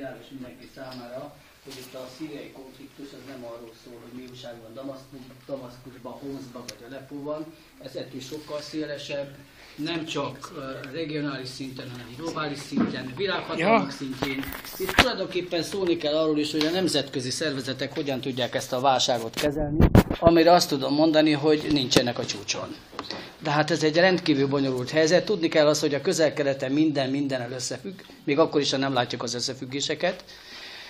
Világos mindenki számára, hogy itt a szíriai konfliktus az nem arról szól, hogy mi újság van Damaszkusban, Homszban vagy Aleppóban. Ez ettől sokkal szélesebb, nem csak regionális szinten, hanem globális szinten, világhatalmak szintjén. Itt tulajdonképpen szólni kell arról is, hogy a nemzetközi szervezetek hogyan tudják ezt a válságot kezelni, amire azt tudom mondani, hogy nincsenek a csúcson. De hát ez egy rendkívül bonyolult helyzet. Tudni kell azt, hogy a Közel-Keleten mindennel összefügg, még akkor is, ha nem látjuk az összefüggéseket.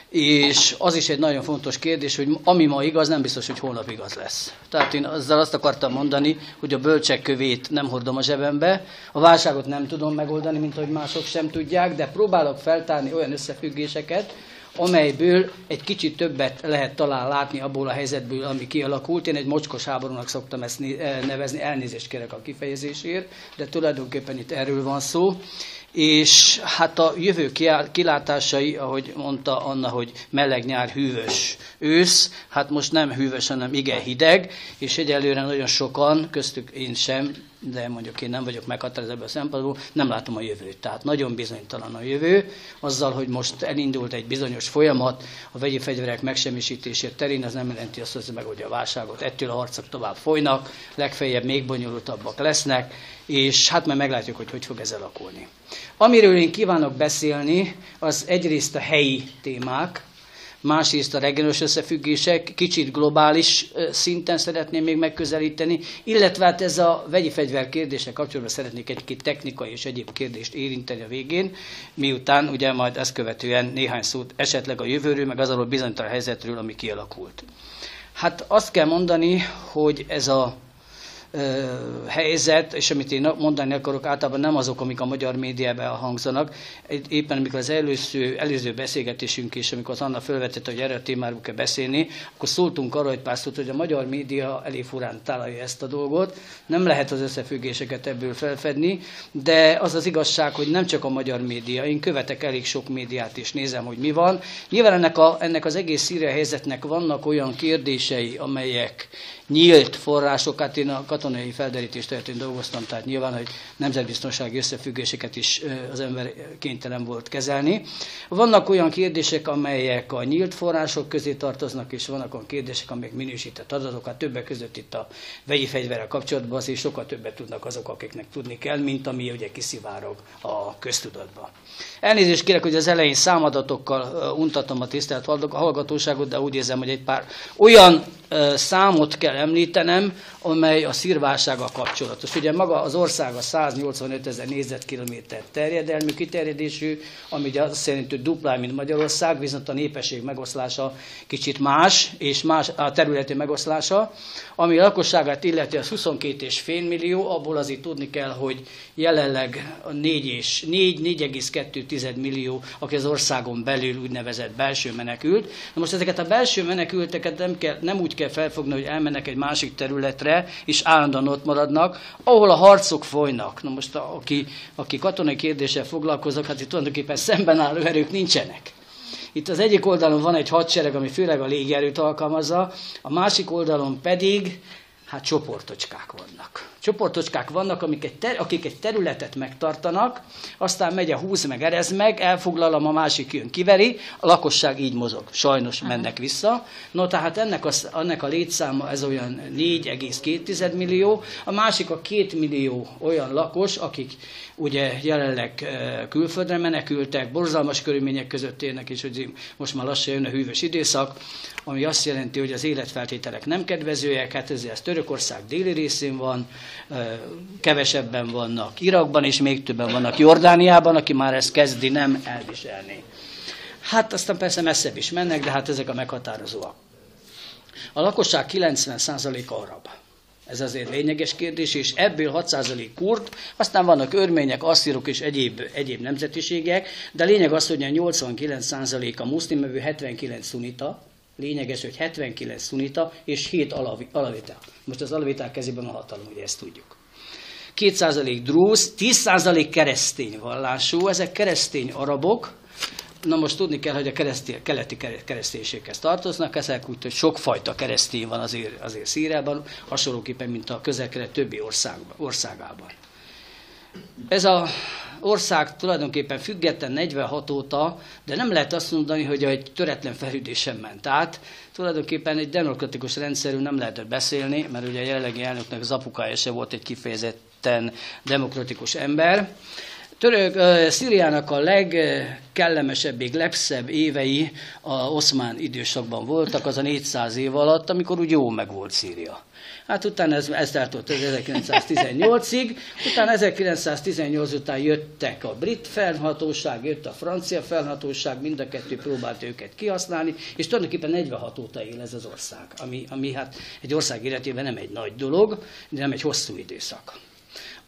És az is egy nagyon fontos kérdés, hogy ami ma igaz, nem biztos, hogy holnap igaz lesz. Tehát én azzal azt akartam mondani, hogy a bölcsek kövét nem hordom a zsebembe, a válságot nem tudom megoldani, mint ahogy mások sem tudják, de próbálok feltárni olyan összefüggéseket, amelyből egy kicsit többet lehet talán látni abból a helyzetből, ami kialakult. Én egy mocskos háborúnak szoktam ezt nevezni, elnézést kérek a kifejezésért, de tulajdonképpen itt erről van szó. És hát a jövő kilátásai, ahogy mondta Anna, hogy meleg nyár, hűvös ősz, hát most nem hűvös, hanem igen hideg, és egyelőre nagyon sokan, köztük én sem, de mondjuk én nem vagyok meghatározva ebből a szempontból, nem látom a jövőt. Tehát nagyon bizonytalan a jövő, azzal, hogy most elindult egy bizonyos folyamat a vegyi fegyverek megsemmisítését terén, az nem jelenti azt, hogy ez megoldja a válságot. Ettől a harcok tovább folynak, legfeljebb még bonyolultabbak lesznek, és hát majd meglátjuk, hogy fog ez alakulni. Amiről én kívánok beszélni, az egyrészt a helyi témák, másrészt a regionális összefüggések, kicsit globális szinten szeretném még megközelíteni, illetve hát ez a vegyi fegyver kérdése kapcsolatban szeretnék egy-két technikai és egyéb kérdést érinteni a végén, miután ugye majd ezt követően néhány szót esetleg a jövőről, meg azról bizonytalan helyzetről, ami kialakult. Hát azt kell mondani, hogy ez a helyzet, és amit én mondani akarok, általában nem azok, amik a magyar médiában hangzanak. Éppen amikor az előző beszélgetésünk is, amikor az Anna felvetette, hogy erre a témáról kell beszélni, akkor szóltunk arra egy pár szót, hogy a magyar média elég furán találja ezt a dolgot. Nem lehet az összefüggéseket ebből felfedni, de az az igazság, hogy nem csak a magyar média, én követek elég sok médiát és nézem, hogy mi van. Nyilván ennek az egész szíria helyzetnek vannak olyan kérdései, amelyek nyílt forrásokat, én a katonai felderítés területén dolgoztam, tehát nyilván, hogy nemzetbiztonsági összefüggéseket is az ember kénytelen volt kezelni. Vannak olyan kérdések, amelyek a nyílt források közé tartoznak, és vannak olyan kérdések, amelyek minősített adatokat, többek között itt a vegyi fegyverrel kapcsolatban azért sokkal többet tudnak azok, akiknek tudni kell, mint ami ugye kiszivárog a köztudatba. Elnézést kérek, hogy az elején számadatokkal untatom a tisztelt hallgatóságot, de úgy érzem, hogy egy pár olyan számot kell említenem, amely a szírválsággal kapcsolatos. Ugye maga az ország a 185 000 négyzetkilométer terjedelmű, kiterjedésű, ami ugye azt jelenti, hogy duplán, mint Magyarország, viszont a népesség megoszlása kicsit más, és más a területi megoszlása. Ami a lakosságát illeti, az 22,5 millió, abból azért tudni kell, hogy jelenleg 4,2 millió, aki az országon belül úgynevezett belső menekült. Na most ezeket a belső menekülteket nem úgy kell felfogni, hogy elmennek egy másik területre, és állandóan ott maradnak, ahol a harcok folynak. Na most aki katonai kérdéssel foglalkoznak, hát itt tulajdonképpen szemben álló erők nincsenek. Itt az egyik oldalon van egy hadsereg, ami főleg a légierőt alkalmazza, a másik oldalon pedig hát csoportocskák vannak. Csoportocskák vannak, akik egy területet megtartanak, aztán megy a húz meg, erez meg, elfoglalom, a másik jön, kiveri, a lakosság így mozog. Sajnos mennek vissza. No, tehát ennek a létszáma ez olyan 4,2 millió, a másik a 2 millió olyan lakos, akik ugye jelenleg külföldre menekültek, borzalmas körülmények között élnek, és hogy most már lassan jön a hűvös időszak, ami azt jelenti, hogy az életfeltételek nem kedvezőek, hát ez Törökország déli részén van, kevesebben vannak Irakban, és még többen vannak Jordániában, aki már ezt kezdi nem elviselni. Hát aztán persze messzebb is mennek, de hát ezek a meghatározóak. A lakosság 90%-a arab. Ez azért lényeges kérdés, és ebből 6% kurd, aztán vannak örmények, asszírok és egyéb nemzetiségek, de lényeg az, hogy a 89% a muszlim, ebből 79 szunita, lényeges, hogy 79 szunita és 7 alavita. Most az alaviták kezében a hatalom, ugye ezt tudjuk. 2% drúz, 10% keresztény vallású, ezek keresztény arabok. Na most tudni kell, hogy a keleti kereszténységhez tartoznak, ezek úgy, hogy sokfajta keresztény van azért Szíriában, hasonlóképpen, mint a Közel-Kelet többi országában. Ez a ország tulajdonképpen független 46 óta, de nem lehet azt mondani, hogy egy töretlen fejlődésen ment át. Tulajdonképpen egy demokratikus rendszerű nem lehetett beszélni, mert ugye a jelenlegi elnöknek az apukája se volt egy kifejezetten demokratikus ember. Szíriának a legkellemesebbig, legszebb évei az oszmán időszakban voltak, az a 400 év alatt, amikor úgy jó meg volt Szíria. Hát utána ez tartott 1918-ig, utána 1918 után jöttek a brit fennhatóság, jött a francia fennhatóság, mind a kettő próbált őket kihasználni, és tulajdonképpen 46 óta él ez az ország, ami hát egy ország életében nem egy nagy dolog, de nem egy hosszú időszak.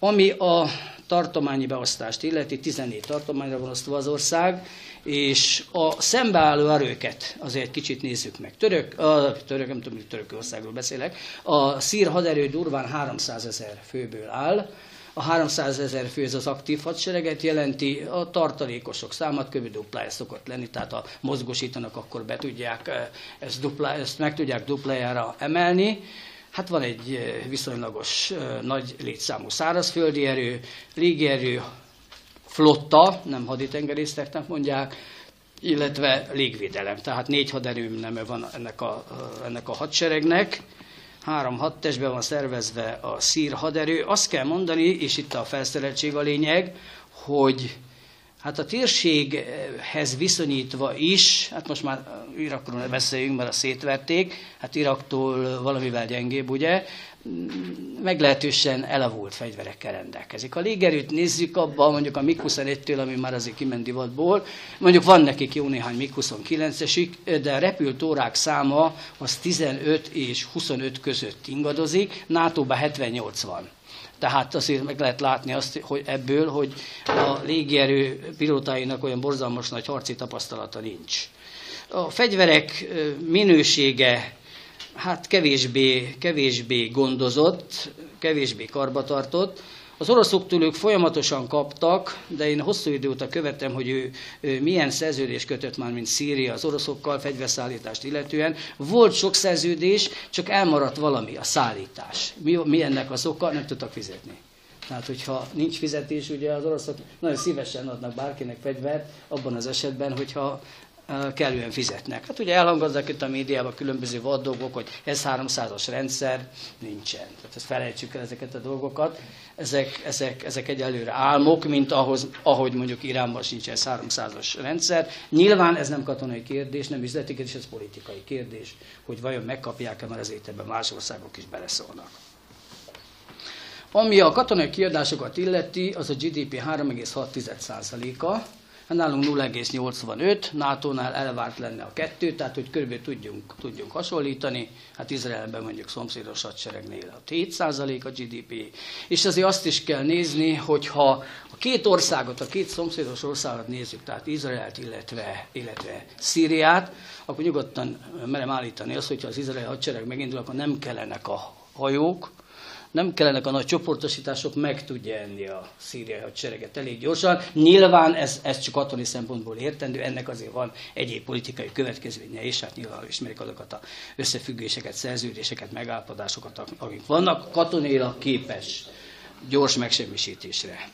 Ami a tartományi beosztást illeti, 14 tartományra van osztva az ország, és a szembeálló erőket azért kicsit nézzük meg. Nem tudom, hogy Törökországról beszélek. A szír haderő durván 300 000 főből áll. A 300 000 fő az aktív hadsereget jelenti, a tartalékosok számát kb. Duplája szokott lenni, tehát ha mozgósítanak, akkor ezt meg tudják duplájára emelni. Hát van egy viszonylagos nagy létszámú szárazföldi erő, légierő, flotta, nem haditengerészeknek mondják, illetve légvédelem. Tehát 4 haderőneme van ennek a hadseregnek. 3 hadtestben van szervezve a szír haderő. Azt kell mondani, és itt a felszereltség a lényeg, hogy hát a térséghez viszonyítva is, hát most már Irakról ne beszéljünk, mert szétverték, hát Iraktól valamivel gyengébb, ugye, meglehetősen elavult fegyverekkel rendelkezik. A légerőt nézzük abban, mondjuk a MiG-21-től, ami már azért kiment divatból, mondjuk van nekik jó néhány MiG-29-esük, de a repült órák száma az 15 és 25 között ingadozik, NATO-ban 78 van. Tehát azért meg lehet látni azt, hogy ebből, hogy a légierő pilótáinak olyan borzalmas nagy harci tapasztalata nincs. A fegyverek minősége hát kevésbé gondozott, kevésbé karbantartott. Az oroszoktól ők folyamatosan kaptak, de én hosszú idő óta követtem, hogy ő milyen szerződést kötött már, mint Szíria az oroszokkal, fegyverszállítást illetően. Volt sok szerződés, csak elmaradt valami, a szállítás. Mi ennek az oka? Nem tudtak fizetni. Tehát, hogyha nincs fizetés, ugye az oroszok nagyon szívesen adnak bárkinek fegyvert, abban az esetben, hogyha kellően fizetnek. Hát ugye elhangozzák itt a médiában különböző vad dolgok, hogy ez 300-as rendszer, nincsen. Tehát ezt felejtsük el ezeket a dolgokat. Ezek egyelőre álmok, mint ahogy mondjuk Iránban sincs ez 300-as rendszer. Nyilván ez nem katonai kérdés, nem üzleti kérdés, ez politikai kérdés, hogy vajon megkapják-e, mert azért ebben más országok is beleszólnak. Ami a katonai kiadásokat illeti, az a GDP 3,6%-a, nálunk 0,85, NATO-nál elvárt lenne a 2, tehát hogy körülbelül tudjunk hasonlítani, hát Izraelben mondjuk szomszédos hadseregnél 7% a GDP, és azért azt is kell nézni, hogyha a két országot, a két szomszédos országot nézzük, tehát Izraelt, illetve Szíriát, akkor nyugodtan merem állítani azt, hogyha az izraeli hadsereg megindul, akkor nem kellenek a hajók, nem kellenek a nagy csoportosítások, meg tudja enni a szíriai hadsereget elég gyorsan. Nyilván ez csak katonai szempontból értendő, ennek azért van egyéb politikai következménye, és hát nyilván ismerik azokat az összefüggéseket, szerződéseket, megállapodásokat, amik vannak, katonailag képes gyors megsemmisítésre.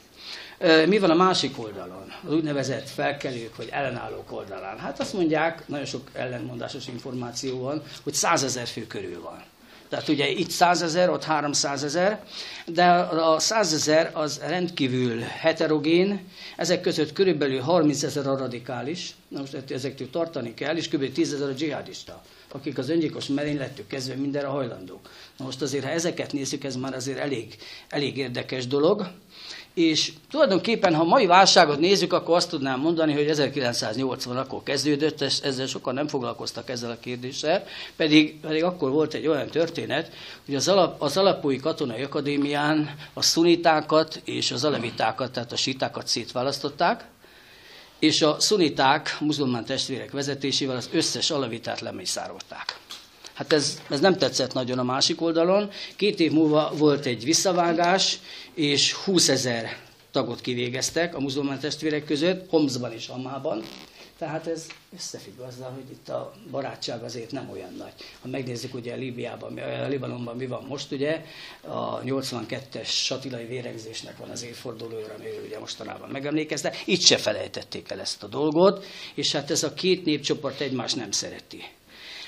Mi van a másik oldalon, az úgynevezett felkelők vagy ellenállók oldalán? Hát azt mondják, nagyon sok ellentmondásos információ van, hogy 100 000 fő körül van. Tehát ugye itt 100 000, ott 300 000, de a 100 000 az rendkívül heterogén, ezek között körülbelül 30 000 a radikális, na most ezektől tartani kell, és kb. 10 000 a dzsihadista, akik az öngyilkos merénylettől kezdve mindenre hajlandók. Na most azért, ha ezeket nézzük, ez már azért elég érdekes dolog. És tulajdonképpen, ha a mai válságot nézzük, akkor azt tudnám mondani, hogy 1980 akkor kezdődött, ezzel sokan nem foglalkoztak ezzel a kérdéssel, pedig akkor volt egy olyan történet, hogy az alapúi katonai akadémián a szunitákat és az alevitákat, tehát a sítákat szétválasztották, és a szuniták, muzulmán testvérek vezetésével az összes alevitát lemészárolták. Hát ez nem tetszett nagyon a másik oldalon. 2 év múlva volt egy visszavágás, és 20 000 tagot kivégeztek a muzulmán testvérek között, Homszban és Hammában. Tehát ez összefügg azzal, hogy itt a barátság azért nem olyan nagy. Ha megnézzük ugye Libanonban mi van most, ugye a 82-es satilai vérengzésnek van az évfordulóra, amiről ugye mostanában megemlékeztek, itt se felejtették el ezt a dolgot, és hát ez a két népcsoport egymást nem szereti.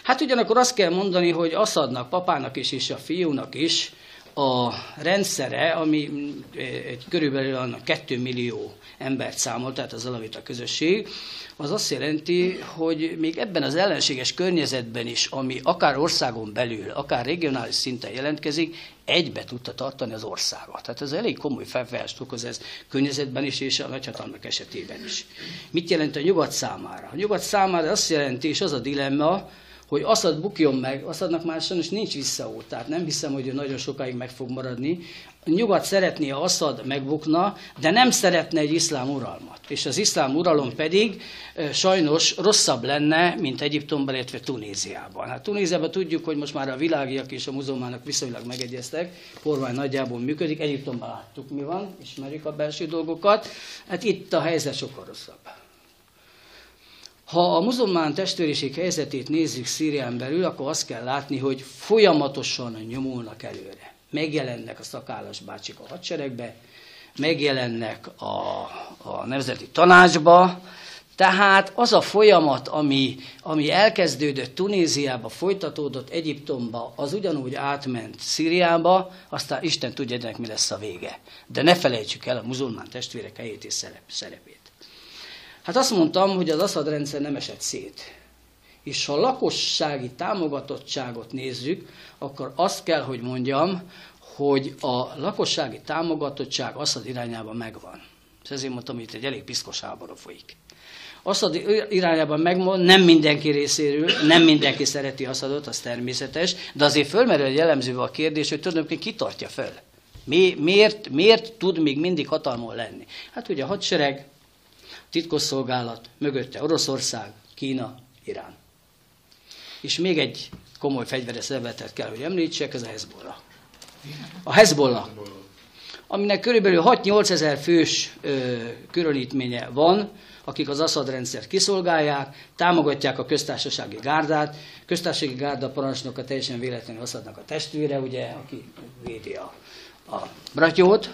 Hát ugyanakkor azt kell mondani, hogy Assadnak, papának is, és a fiúnak is a rendszere, ami körülbelül 2 millió embert számol, tehát az alavita közösség, az azt jelenti, hogy még ebben az ellenséges környezetben is, ami akár országon belül, akár regionális szinten jelentkezik, egybe tudta tartani az országot. Tehát ez elég komoly felfolyást okoz ez környezetben is, és a nagyhatalmak esetében is. Mit jelent a nyugat számára? A nyugat számára azt jelenti, és az a dilemma, hogy Assad bukjon meg, Assadnak már sajnos nincs visszaút, tehát nem hiszem, hogy ő nagyon sokáig meg fog maradni. A nyugat szeretné, ha Assad megbukna, de nem szeretne egy iszlám uralmat. És az iszlám uralom pedig sajnos rosszabb lenne, mint Egyiptomban, illetve Tunéziában. Hát Tunéziában tudjuk, hogy most már a világiak és a muzulmánok viszonylag megegyeztek, kormány nagyjából működik, Egyiptomban láttuk, mi van, ismerjük a belső dolgokat, hát itt a helyzet sokkal rosszabb. Ha a muzulmán testvériség helyzetét nézzük Szírián belül, akkor azt kell látni, hogy folyamatosan nyomulnak előre. Megjelennek a szakállas bácsik a hadseregbe, megjelennek a Nemzeti Tanácsba, tehát az a folyamat, ami elkezdődött Tunéziába, folytatódott Egyiptomba, az ugyanúgy átment Szíriába, aztán Isten tudja, ennek mi lesz a vége. De ne felejtsük el a muzulmán testvérek helyét és szerepét. Hát azt mondtam, hogy az Assad rendszer nem esett szét. És ha a lakossági támogatottságot nézzük, akkor azt kell, hogy mondjam, hogy a lakossági támogatottság Assad irányában megvan. És ezért mondtam, hogy itt egy elég piszkos háború folyik. Assad irányában megvan, nem mindenki részéről, nem mindenki szereti Assadot, az természetes, de azért fölmerül egy jellemzővel a kérdés, hogy tulajdonképpen ki tartja föl. Miért tud még mindig hatalmon lenni? Hát ugye a hadsereg, titkosszolgálat, mögötte Oroszország, Kína, Irán. És még egy komoly fegyveres szervezetet kell, hogy említsek, ez a Hezbollah. A Hezbollah, aminek körülbelül 6-8 ezer fős különítménye van, akik az Assad rendszert kiszolgálják, támogatják a köztársasági gárdát. Köztársasági gárda parancsnoka teljesen véletlenül Assadnak a testvére, ugye, aki védi a bratyót.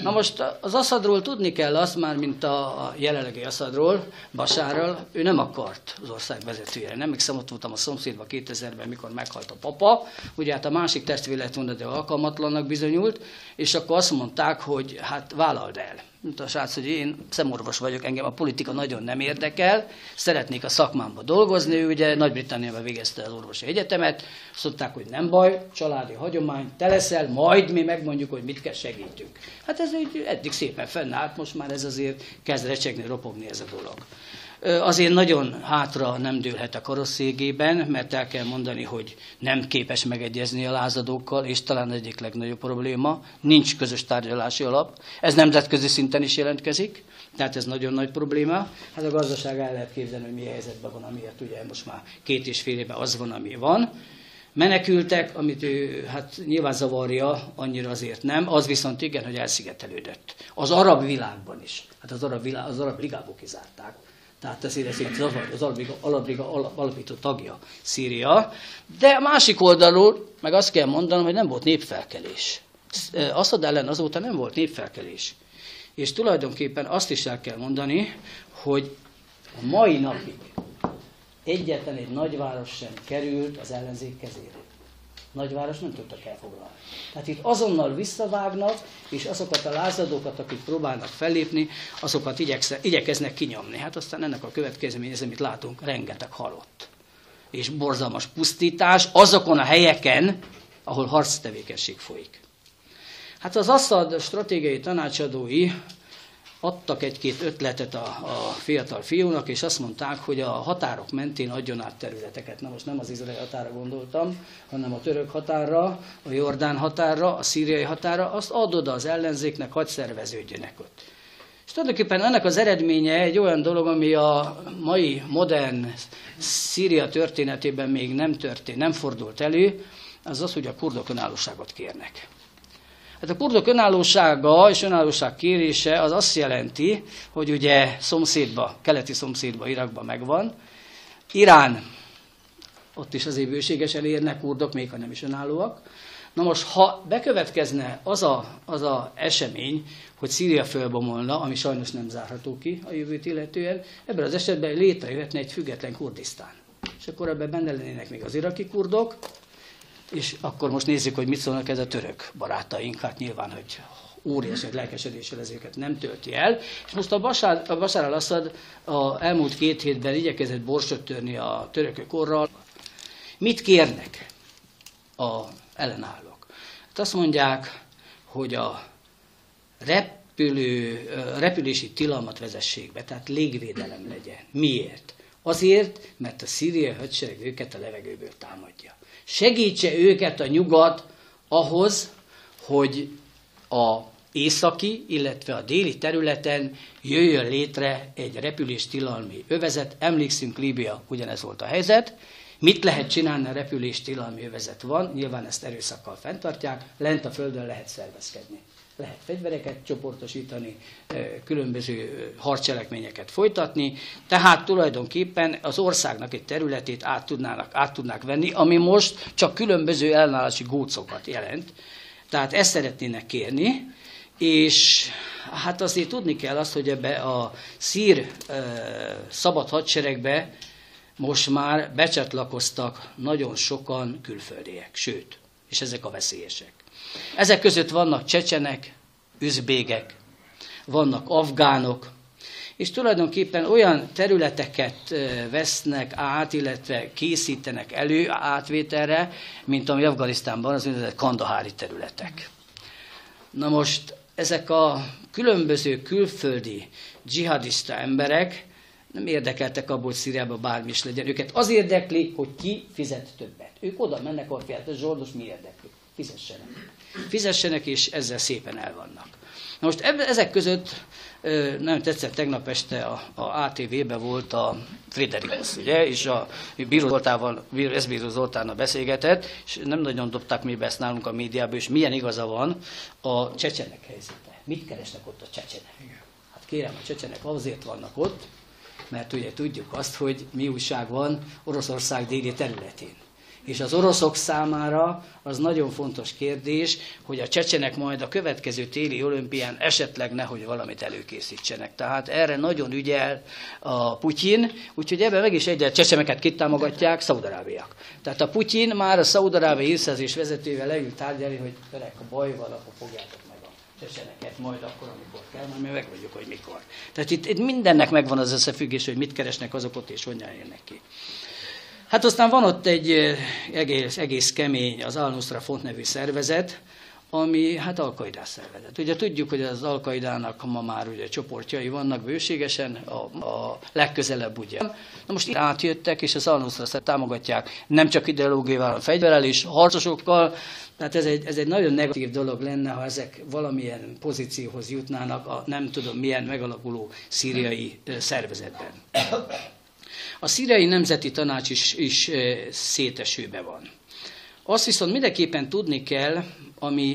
Na most az Assadról tudni kell azt már, mint a jelenlegi Assadról, Basárral, ő nem akart az ország vezetője. Nem emlékszem, ott voltam a szomszédban 2000-ben, mikor meghalt a papa, ugye hát a másik testvér lett volna, de alkalmatlannak bizonyult, és akkor azt mondták, hogy hát vállald el. Mint a srác, hogy én szemorvos vagyok, engem a politika nagyon nem érdekel, szeretnék a szakmámba dolgozni, ő ugye Nagy-Britanniában végezte az orvosi egyetemet, azt mondták, hogy nem baj, családi hagyomány, te leszel, majd mi megmondjuk, hogy mit kell segítünk. Hát ez eddig szépen fennállt, most már ez azért kezd recsegni, ropogni ez a dolog. Azért nagyon hátra nem dőlhet a karosszégében, mert el kell mondani, hogy nem képes megegyezni a lázadókkal, és talán egyik legnagyobb probléma, nincs közös tárgyalási alap. Ez nemzetközi szinten is jelentkezik, tehát ez nagyon nagy probléma. Hát a gazdaság el lehet képzelni, hogy milyen helyzetben van, amiért ugye most már 2,5 éve az van, ami van. Menekültek, amit ő hát nyilván zavarja, annyira azért nem, az viszont igen, hogy elszigetelődött. Az arab világban is, hát az arab ligából kizárták. Tehát ezért az Arab Liga alapító tagja Szíria. De a másik oldalról meg azt kell mondanom, hogy nem volt népfelkelés. Assad ellen azóta nem volt népfelkelés. És tulajdonképpen azt is el kell mondani, hogy a mai napig egyetlen egy nagyváros sem került az ellenzék kezére. Nagyváros nem tudtak elfoglalni. Tehát itt azonnal visszavágnak, és azokat a lázadókat, akik próbálnak fellépni, azokat igyekeznek kinyomni. Hát aztán ennek a következménye, amit látunk, rengeteg halott. És borzalmas pusztítás azokon a helyeken, ahol harctevékenység folyik. Hát az Assad stratégiai tanácsadói adtak egy-két ötletet a fiatal fiúnak, és azt mondták, hogy a határok mentén adjon át területeket. Na most nem az izraeli határa gondoltam, hanem a török határra, a jordán határra, a szíriai határra, azt add oda az ellenzéknek, hadd szerveződjönek ott. És tulajdonképpen ennek az eredménye egy olyan dolog, ami a mai modern Szíria történetében még nem fordult elő, az az, hogy a kurdok önállóságot kérnek. Hát a kurdok önállósága és önállóság kérése az azt jelenti, hogy ugye szomszédba, keleti szomszédba, Irakban megvan. Irán, ott is azért bőségesen élnek kurdok, még ha nem is önállóak. Na most, ha bekövetkezne az a esemény, hogy Szíria fölbomolna, ami sajnos nem zárható ki a jövőt illetően, ebben az esetben létrejöhetne egy független Kurdisztán. És akkor ebben benne lennének még az iraki kurdok, és akkor most nézzük, hogy mit szólnak ez a török barátaink. Hát nyilván, hogy óriási lelkesedéssel ezeket nem tölti el. És most a Bashar al-Assad elmúlt 2 hétben igyekezett borsot törni a törökök orral. Mit kérnek az ellenállók? Hát azt mondják, hogy a repülési tilalmat vezessék be, tehát légvédelem legyen. Miért? Azért, mert a szíriai hadsereg őket a levegőből támadja. Segítse őket a nyugat ahhoz, hogy a északi, illetve a déli területen jöjjön létre egy repüléstilalmi övezet. Emlékszünk, Líbia, ugyanez volt a helyzet. Mit lehet csinálni, a repüléstilalmi övezet van? Nyilván ezt erőszakkal fenntartják, lent a földön lehet szervezkedni. Lehet fegyvereket csoportosítani, különböző harccselekményeket folytatni, tehát tulajdonképpen az országnak egy területét át tudnák venni, ami most csak különböző ellenállási gócokat jelent. Tehát ezt szeretnének kérni, és hát azért tudni kell azt, hogy ebbe a szír szabad hadseregbe most már becsatlakoztak nagyon sokan külföldiek, sőt, és ezek a veszélyesek. Ezek között vannak csecsenek, üzbégek, vannak afgánok, és tulajdonképpen olyan területeket vesznek át, illetve készítenek elő átvételre, mint ami Afganisztánban az úgynevezett kandahári területek. Na most ezek a különböző külföldi dzsihadista emberek nem érdekeltek abból, hogy Szíriában bármi is legyen. Őket az érdekli, hogy ki fizet többet. Ők oda mennek, ahol fizet. Zsoldos mi érdekli? Fizessenek. Fizessenek, és ezzel szépen elvannak. Na most ezek között nem tetszett, tegnap este a ATV-ben volt a Friderikus, ugye, és a Bíró Zoltánnal beszélgetett, és nem nagyon dobták még be ezt nálunk a médiában, és milyen igaza van a csecsenek helyzete. Mit keresnek ott a csecsenek? Hát kérem, a csecsenek azért vannak ott, mert ugye tudjuk azt, hogy mi újság van Oroszország déli területén. És az oroszok számára az nagyon fontos kérdés, hogy a csecsenek majd a következő téli olimpián esetleg nehogy valamit előkészítsenek. Tehát erre nagyon ügyel a Putyin, úgyhogy ebben meg is egyet csecsemeket kitámogatják, szaudarábiak. Tehát a Putyin már a szaudarábiai hírszerzés vezetővel leült tárgyalni, hogy öreg, a baj van, akkor fogjátok meg a csecseneket majd akkor, amikor kell, majd mi megmondjuk, hogy mikor. Tehát itt mindennek megvan az összefüggés, hogy mit keresnek azok ott és hogyan jönnek ki. Hát aztán van ott egy egész kemény, az Al-Nusra Front nevű szervezet, ami hát Al-Qaidás szervezet. Ugye tudjuk, hogy az Al-Qaidának ma már ugye csoportjai vannak bőségesen, a legközelebb ugye. Na most itt átjöttek, és az Al-Nusra támogatják nem csak ideológiával, hanem fegyverrel is, harcosokkal. Tehát ez egy nagyon negatív dolog lenne, ha ezek valamilyen pozícióhoz jutnának a nem tudom milyen megalakuló szíriai szervezetben. A szíriai nemzeti tanács is szétesőbe van. Azt viszont mindenképpen tudni kell,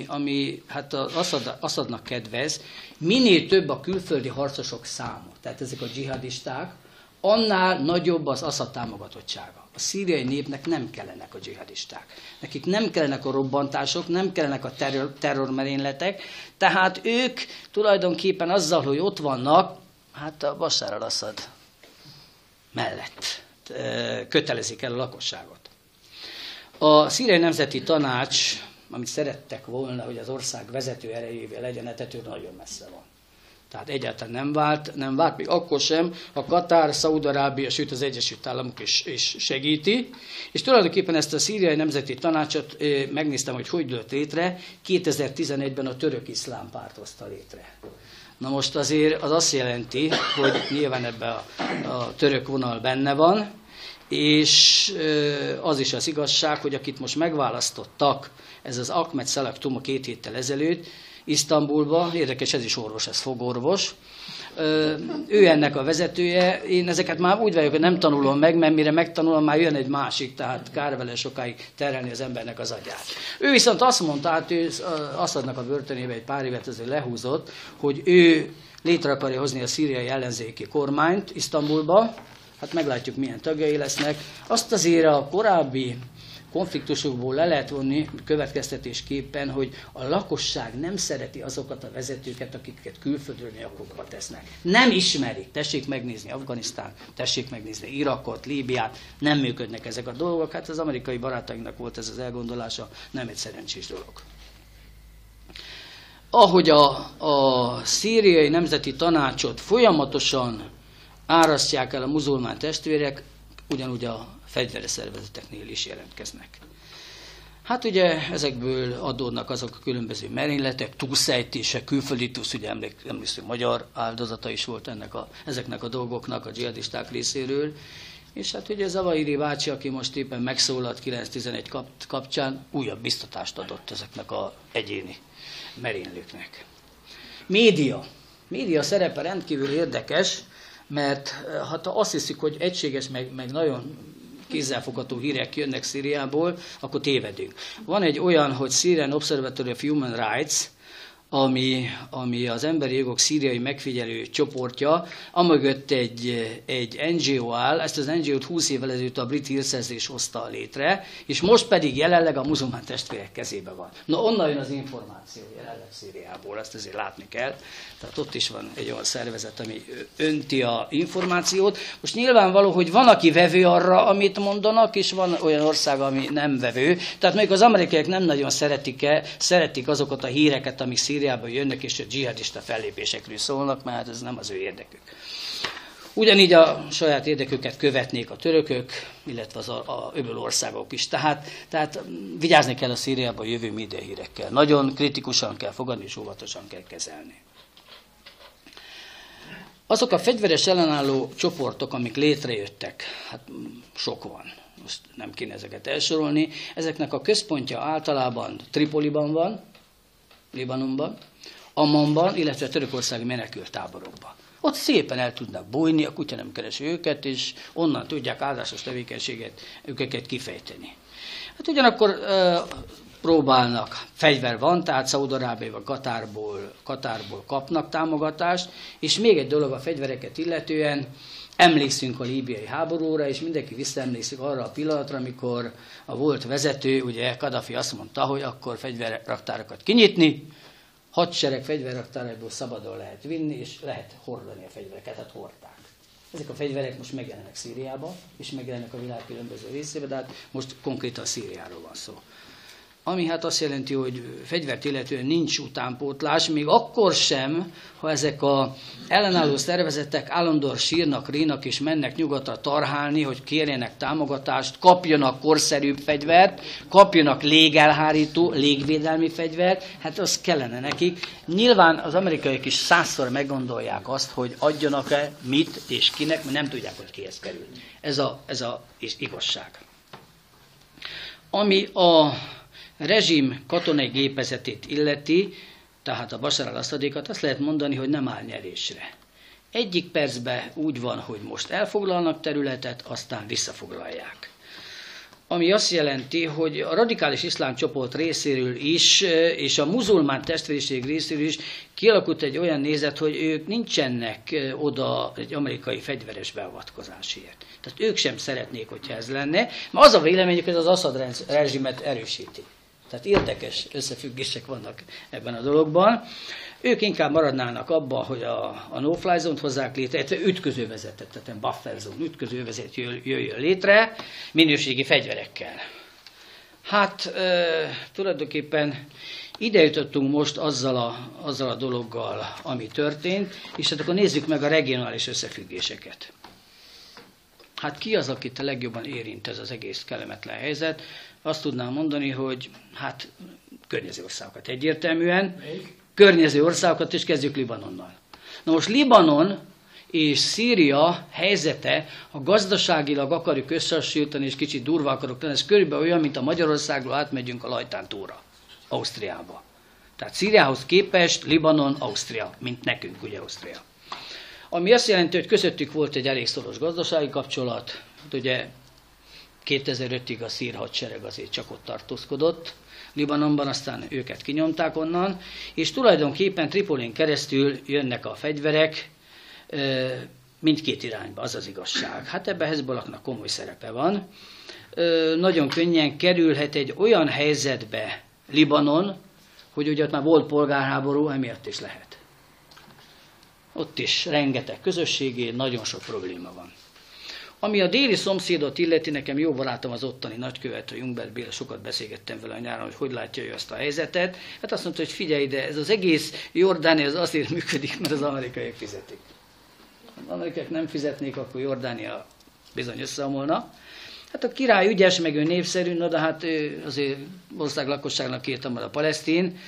ami hát az Assadnak kedvez, minél több a külföldi harcosok száma, tehát ezek a dzsihadisták, annál nagyobb az Assad támogatottsága. A szíriai népnek nem kellenek a dzsihadisták. Nekik nem kellenek a robbantások, nem kellenek a terrormerényletek, tehát ők tulajdonképpen azzal, hogy ott vannak, hát a Bashar al-Assad mellett kötelezik el a lakosságot. A Szíriai Nemzeti Tanács, amit szerettek volna, hogy az ország vezető erejével legyen, ettől nagyon messze van. Tehát egyáltalán nem vált, még akkor sem, ha Katár, Szaúd-Arábia, sőt az Egyesült Államok is segíti. És tulajdonképpen ezt a Szíriai Nemzeti Tanácsot megnéztem, hogy jött létre. 2011-ben a török iszlám párt hozta létre. Na most azért az azt jelenti, hogy nyilván ebben a török vonal benne van, és az is az igazság, hogy akit most megválasztottak, ez az Ahmed Salah Tuma 2 héttel ezelőtt, Isztambulba, érdekes, ez is orvos, ez fogorvos. Ő ennek a vezetője, én ezeket már úgy vagyok, hogy nem tanulom meg, mert mire megtanulom, már jön egy másik, tehát kár vele sokáig terelni az embernek az agyát. Ő viszont azt mondta, hát ő Assadnak a börtönébe egy pár évet azért lehúzott, hogy ő létre akarja hozni a szíriai ellenzéki kormányt Isztambulba, hát meglátjuk milyen tagjai lesznek. Azt azért a korábbi konfliktusokból le lehet vonni következtetésképpen, hogy a lakosság nem szereti azokat a vezetőket, akiket külföldről nyakukba tesznek. Nem ismerik. Tessék megnézni Afganisztán, tessék megnézni Irakot, Líbiát, nem működnek ezek a dolgok. Hát az amerikai barátainknak volt ez az elgondolása, nem egy szerencsés dolog. Ahogy a szíriai nemzeti tanácsot folyamatosan árasztják el a muzulmán testvérek, ugyanúgy a fegyveres szervezeteknél is jelentkeznek. Hát ugye ezekből adódnak azok a különböző merényletek, túlszejtések, külföldi túlsz, ugye emlékszünk, magyar áldozata is volt ezeknek a dolgoknak a dzsihadisták részéről, és hát ugye Zawahiri bácsi, aki most éppen megszólalt 9-11 kapcsán, újabb biztatást adott ezeknek az egyéni merénylőknek. Média szerepe rendkívül érdekes, mert hát azt hiszik, hogy egységes, meg nagyon kézzelfogható hírek jönnek Szíriából, akkor tévedünk. Van egy olyan, hogy Syrian Observatory of Human Rights, ami az emberi jogok szíriai megfigyelő csoportja, amögött egy NGO áll, ezt az NGO-t 20 évvel ezelőtt a brit hírszerzés hozta létre, és most pedig jelenleg a muzulmán testvérek kezében van. Na onnan jön az információ jelenleg Szíriából, ezt azért látni kell. Tehát ott is van egy olyan szervezet, ami önti a információt. Most nyilvánvaló, hogy van, aki vevő arra, amit mondanak, és van olyan ország, ami nem vevő. Tehát még az amerikaiak nem nagyon szeretik azokat a híreket, amik Szíriából jönnek, és a dzsihadista fellépésekről szólnak, mert ez nem az ő érdekük. Ugyanígy a saját érdeküket követnék a törökök, illetve a öböl országok is. Tehát vigyázni kell a Szíriából jövő médiahírekkel. Nagyon kritikusan kell fogadni, és óvatosan kell kezelni. Azok a fegyveres ellenálló csoportok, amik létrejöttek, hát sok van, most nem kéne ezeket elsorolni, ezeknek a központja általában Tripoliban van, Libanonban, Ammanban, illetve törökországi menekülttáborokban. Ott szépen el tudnak bújni, a kutya nem keresi őket, és onnan tudják áldásos tevékenységet őket kifejteni. Hát ugyanakkor próbálnak, fegyver van, tehát Szaúd-Arábiában, Katárból kapnak támogatást, és még egy dolog a fegyvereket illetően, emlékszünk a líbiai háborúra, és mindenki visszaemlékszik arra a pillanatra, amikor a volt vezető, ugye Kadhafi azt mondta, hogy akkor fegyverraktárakat kinyitni, hadsereg fegyverraktáraiból szabadon lehet vinni, és lehet hordani a fegyvereket, hát hordták. Ezek a fegyverek most megjelennek Szíriában, és megjelennek a világ különböző részében, de hát most konkrétan Szíriáról van szó. Ami hát azt jelenti, hogy fegyvert illetően nincs utánpótlás, még akkor sem, ha ezek az ellenálló szervezetek állandóan sírnak, rínak és mennek nyugatra tarhálni, hogy kérjenek támogatást, kapjanak korszerűbb fegyvert, kapjanak légelhárító, légvédelmi fegyvert, hát az kellene nekik. Nyilván az amerikaiak is 100-szor meggondolják azt, hogy adjanak-e mit és kinek, mert nem tudják, hogy kihez kerül. Ez a igazság. Ami a rezsim katonai gépezetét illeti, tehát a Bashar al-Assadékat, azt lehet mondani, hogy nem áll nyerésre. Egyik percben úgy van, hogy most elfoglalnak területet, aztán visszafoglalják. Ami azt jelenti, hogy a radikális iszlám csoport részéről is, és a muzulmán testvériség részéről is kialakult egy olyan nézet, hogy ők nincsenek oda egy amerikai fegyveres beavatkozásért. Tehát ők sem szeretnék, hogyha ez lenne, mert az a véleményük, hogy az Assad rezsimet erősíti. Tehát érdekes összefüggések vannak ebben a dologban. Ők inkább maradnának abban, hogy a no-fly zone-t hozzák létre, illetve ütközővezetet, tehát buffer zone, ütközővezet jöjjön létre minőségi fegyverekkel. Hát tulajdonképpen ide jutottunk most azzal a dologgal, ami történt, és hát akkor nézzük meg a regionális összefüggéseket. Hát ki az, akit a legjobban érint ez az egész kellemetlen helyzet? Azt tudnám mondani, hogy hát környező országokat egyértelműen. Környező országokat, és kezdjük Libanonnal. Na most Libanon és Szíria helyzete, ha gazdaságilag akarjuk összehasonlítani, és kicsit durva akarok lenni, ez körülbelül olyan, mint a Magyarországról átmegyünk a Lajtán túra, Ausztriába. Tehát Szíriához képest Libanon, Ausztria, mint nekünk ugye Ausztria. Ami azt jelenti, hogy közöttük volt egy elég szoros gazdasági kapcsolat, ugye 2005-ig a szír hadsereg azért csak ott tartózkodott Libanonban, aztán őket kinyomták onnan, és tulajdonképpen Tripolin keresztül jönnek a fegyverek mindkét irányba, az az igazság. Hát ebben Hezbollahnak komoly szerepe van. Nagyon könnyen kerülhet egy olyan helyzetbe Libanon, hogy ugye ott már volt polgárháború, emiatt is lehet. Ott is rengeteg közösségi, nagyon sok probléma van. Ami a déli szomszédot illeti, nekem jó barátom az ottani nagykövet, a Jungbert Béla, sokat beszélgettem vele a nyáron, hogy látja ő azt a helyzetet. Hát azt mondta, hogy figyelj ide, ez az egész Jordánia az azért működik, mert az amerikaiak fizetik. Ha az amerikaiak nem fizetnék, akkor Jordánia bizony összeomolna. Hát a király ügyes, meg ő népszerű, no, de hát ő azért ország lakosságnak írtam majd a palesztin,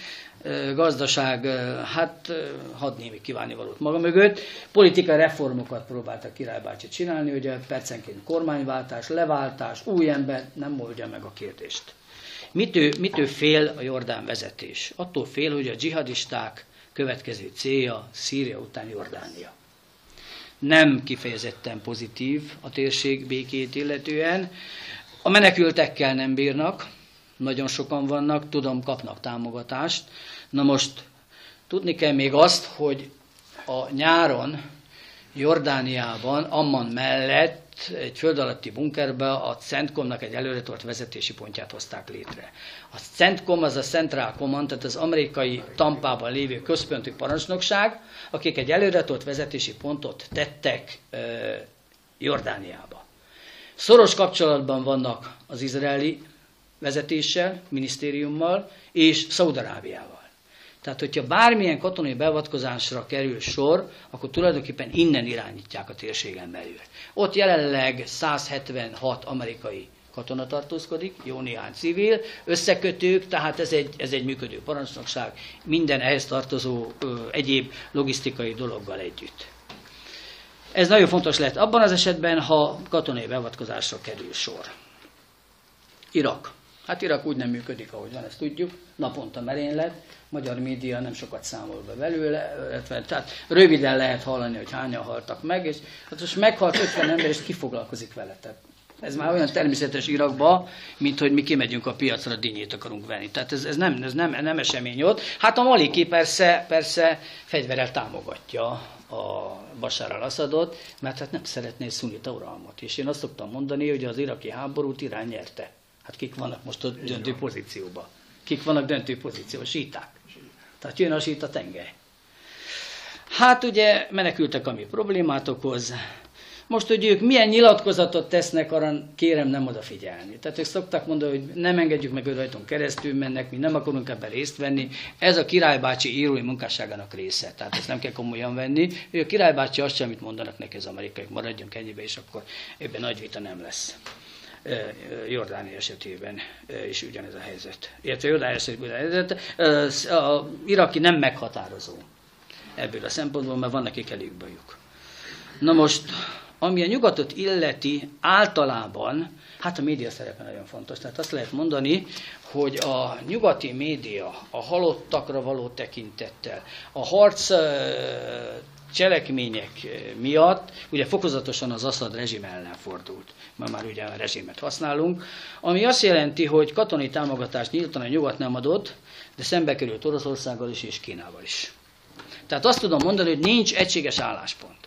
gazdaság, hát hadd némi kívánnivalót maga mögött. Politikai reformokat próbált a királybácsi csinálni, ugye percenként kormányváltás, leváltás, új ember nem oldja meg a kérdést. Mitől fél a Jordán vezetés? Attól fél, hogy a dzsihadisták következő célja Szíria után Jordánia. Nem kifejezetten pozitív a térség békét illetően. A menekültekkel nem bírnak, nagyon sokan vannak, tudom, kapnak támogatást. Na most tudni kell még azt, hogy a nyáron Jordániában, Amman mellett egy föld alatti bunkerbe a CENTCOM-nak egy előretolt vezetési pontját hozták létre. A CENTCOM az a Central Command, tehát az amerikai Tampában lévő központi parancsnokság, akik egy előretolt vezetési pontot tettek Jordániába. Szoros kapcsolatban vannak az izraeli vezetéssel, minisztériummal és Szaúd-Arábiával. Tehát, hogyha bármilyen katonai beavatkozásra kerül sor, akkor tulajdonképpen innen irányítják a térségen belül. Ott jelenleg 176 amerikai katona tartózkodik, jó néhány civil, összekötők, tehát ez egy működő parancsnokság, minden ehhez tartozó egyéb logisztikai dologgal együtt. Ez nagyon fontos lehet abban az esetben, ha katonai beavatkozásra kerül sor. Irak. Hát Irak úgy nem működik, ahogy van, ezt tudjuk, naponta merénylet, magyar média nem sokat számol be belőle, tehát röviden lehet hallani, hogy hányan haltak meg, és hát most meghalt 50 ember, és ki foglalkozik vele. Tehát ez már olyan természetes Irakban, mint hogy mi kimegyünk a piacra, dinnyét akarunk venni. Tehát ez nem esemény ott. Hát a Maliki persze fegyverrel támogatja a Bashar al-Assadot, mert hát nem szeretné szunita uralmat. És én azt szoktam mondani, hogy az iraki háborút Irán nyerte. Hát kik vannak most ott döntő pozícióban? Kik vannak döntő pozícióban? Síták. Tehát jön a síta tengely. Hát ugye menekültek, ami problémát okoz. Most, hogy ők milyen nyilatkozatot tesznek, arra kérem nem odafigyelni. Tehát ők szoktak mondani, hogy nem engedjük meg, hogy rajtunk keresztül mennek, mi nem akarunk ebben részt venni. Ez a királybácsi írói munkásságának része. Tehát ezt nem kell komolyan venni. Ő a királybácsi azt sem, amit mondanak neki az amerikaiak, maradjunk ennyibe, és akkor ebben nagy vita nem lesz. Jordánia esetében is ugyanez a helyzet. Illetve Jordánia esetében a helyzet. A iraki nem meghatározó ebből a szempontból, mert van nekik elég bajuk. Na most, ami a nyugatot illeti, általában, hát a média szerepe nagyon fontos. Tehát azt lehet mondani, hogy a nyugati média a halottakra való tekintettel, a harc cselekmények miatt ugye fokozatosan az Assad rezsim ellen fordult. Már ugye a rezsimet használunk, ami azt jelenti, hogy katonai támogatást nyíltan a nyugat nem adott, de szembe került Oroszországgal is és Kínával is. Tehát azt tudom mondani, hogy nincs egységes álláspont.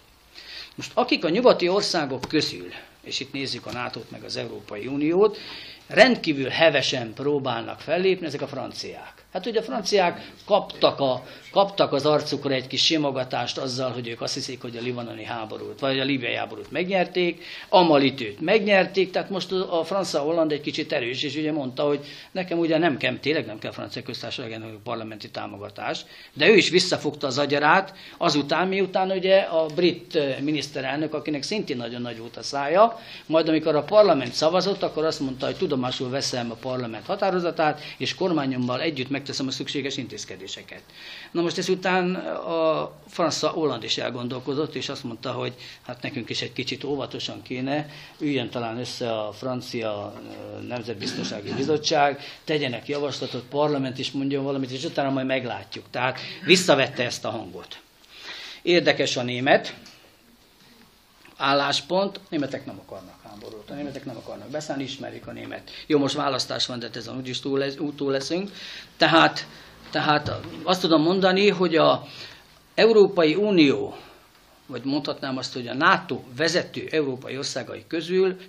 Most akik a nyugati országok közül, és itt nézzük a NATO-t meg az Európai Uniót, rendkívül hevesen próbálnak fellépni, ezek a franciák. Hát ugye a franciák kaptak az arcukra egy kis simogatást azzal, hogy ők azt hiszik, hogy a libanoni háborút, vagy a líbiai háborút megnyerték, a Malitőt megnyerték, tehát most a francia Holland egy kicsit erős, és ugye mondta, hogy nekem ugye tényleg nem kell francia köztársaságának parlamenti támogatás, de ő is visszafogta az agyarát azután, miután ugye a brit miniszterelnök, akinek szintén nagyon nagy volt a szája, majd amikor a parlament szavazott, akkor azt mondta, hogy tudomásul veszem a parlament határozatát, és kormányommal együtt megteszem a szükséges intézkedéseket. Na most ezután a François Hollande is elgondolkozott, és azt mondta, hogy hát nekünk is egy kicsit óvatosan kéne, üljön talán össze a francia Nemzetbiztonsági Bizottság, tegyenek javaslatot, parlament is mondjon valamit, és utána majd meglátjuk. Tehát visszavette ezt a hangot. Érdekes a német álláspont, a németek nem akarnak háborút, a németek nem akarnak beszállni, ismerik a német. Jó, most választás van, de ezen úgyis túl leszünk. Tehát azt tudom mondani, hogy az Európai Unió, vagy mondhatnám azt, hogy a NATO vezető európai országai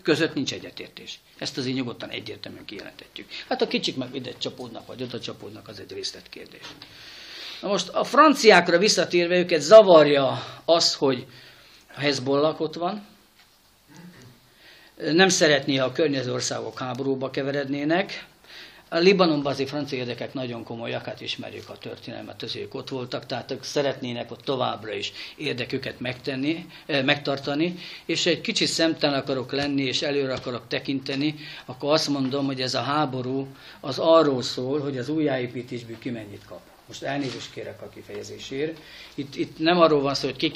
között nincs egyetértés. Ezt azért nyugodtan egyértelműen kijelentetjük. Hát a kicsik meg ide csapódnak, vagy oda csapódnak, az egy részletkérdés. Na most a franciákra visszatérve őket zavarja az, hogy a Hezbollah ott van, nem szeretné, ha a környező országok háborúba keverednének. A Libanonban azért francia érdekek nagyon komolyak, hát ismerjük a történelmet, ők ott voltak, tehát ők szeretnének ott továbbra is érdeküket megtartani, és egy kicsit szemtelen akarok lenni, és előre akarok tekinteni, akkor azt mondom, hogy ez a háború az arról szól, hogy az újjáépítésből ki mennyit kap. Most elnézést kérek a kifejezésért. Itt nem arról van szó, hogy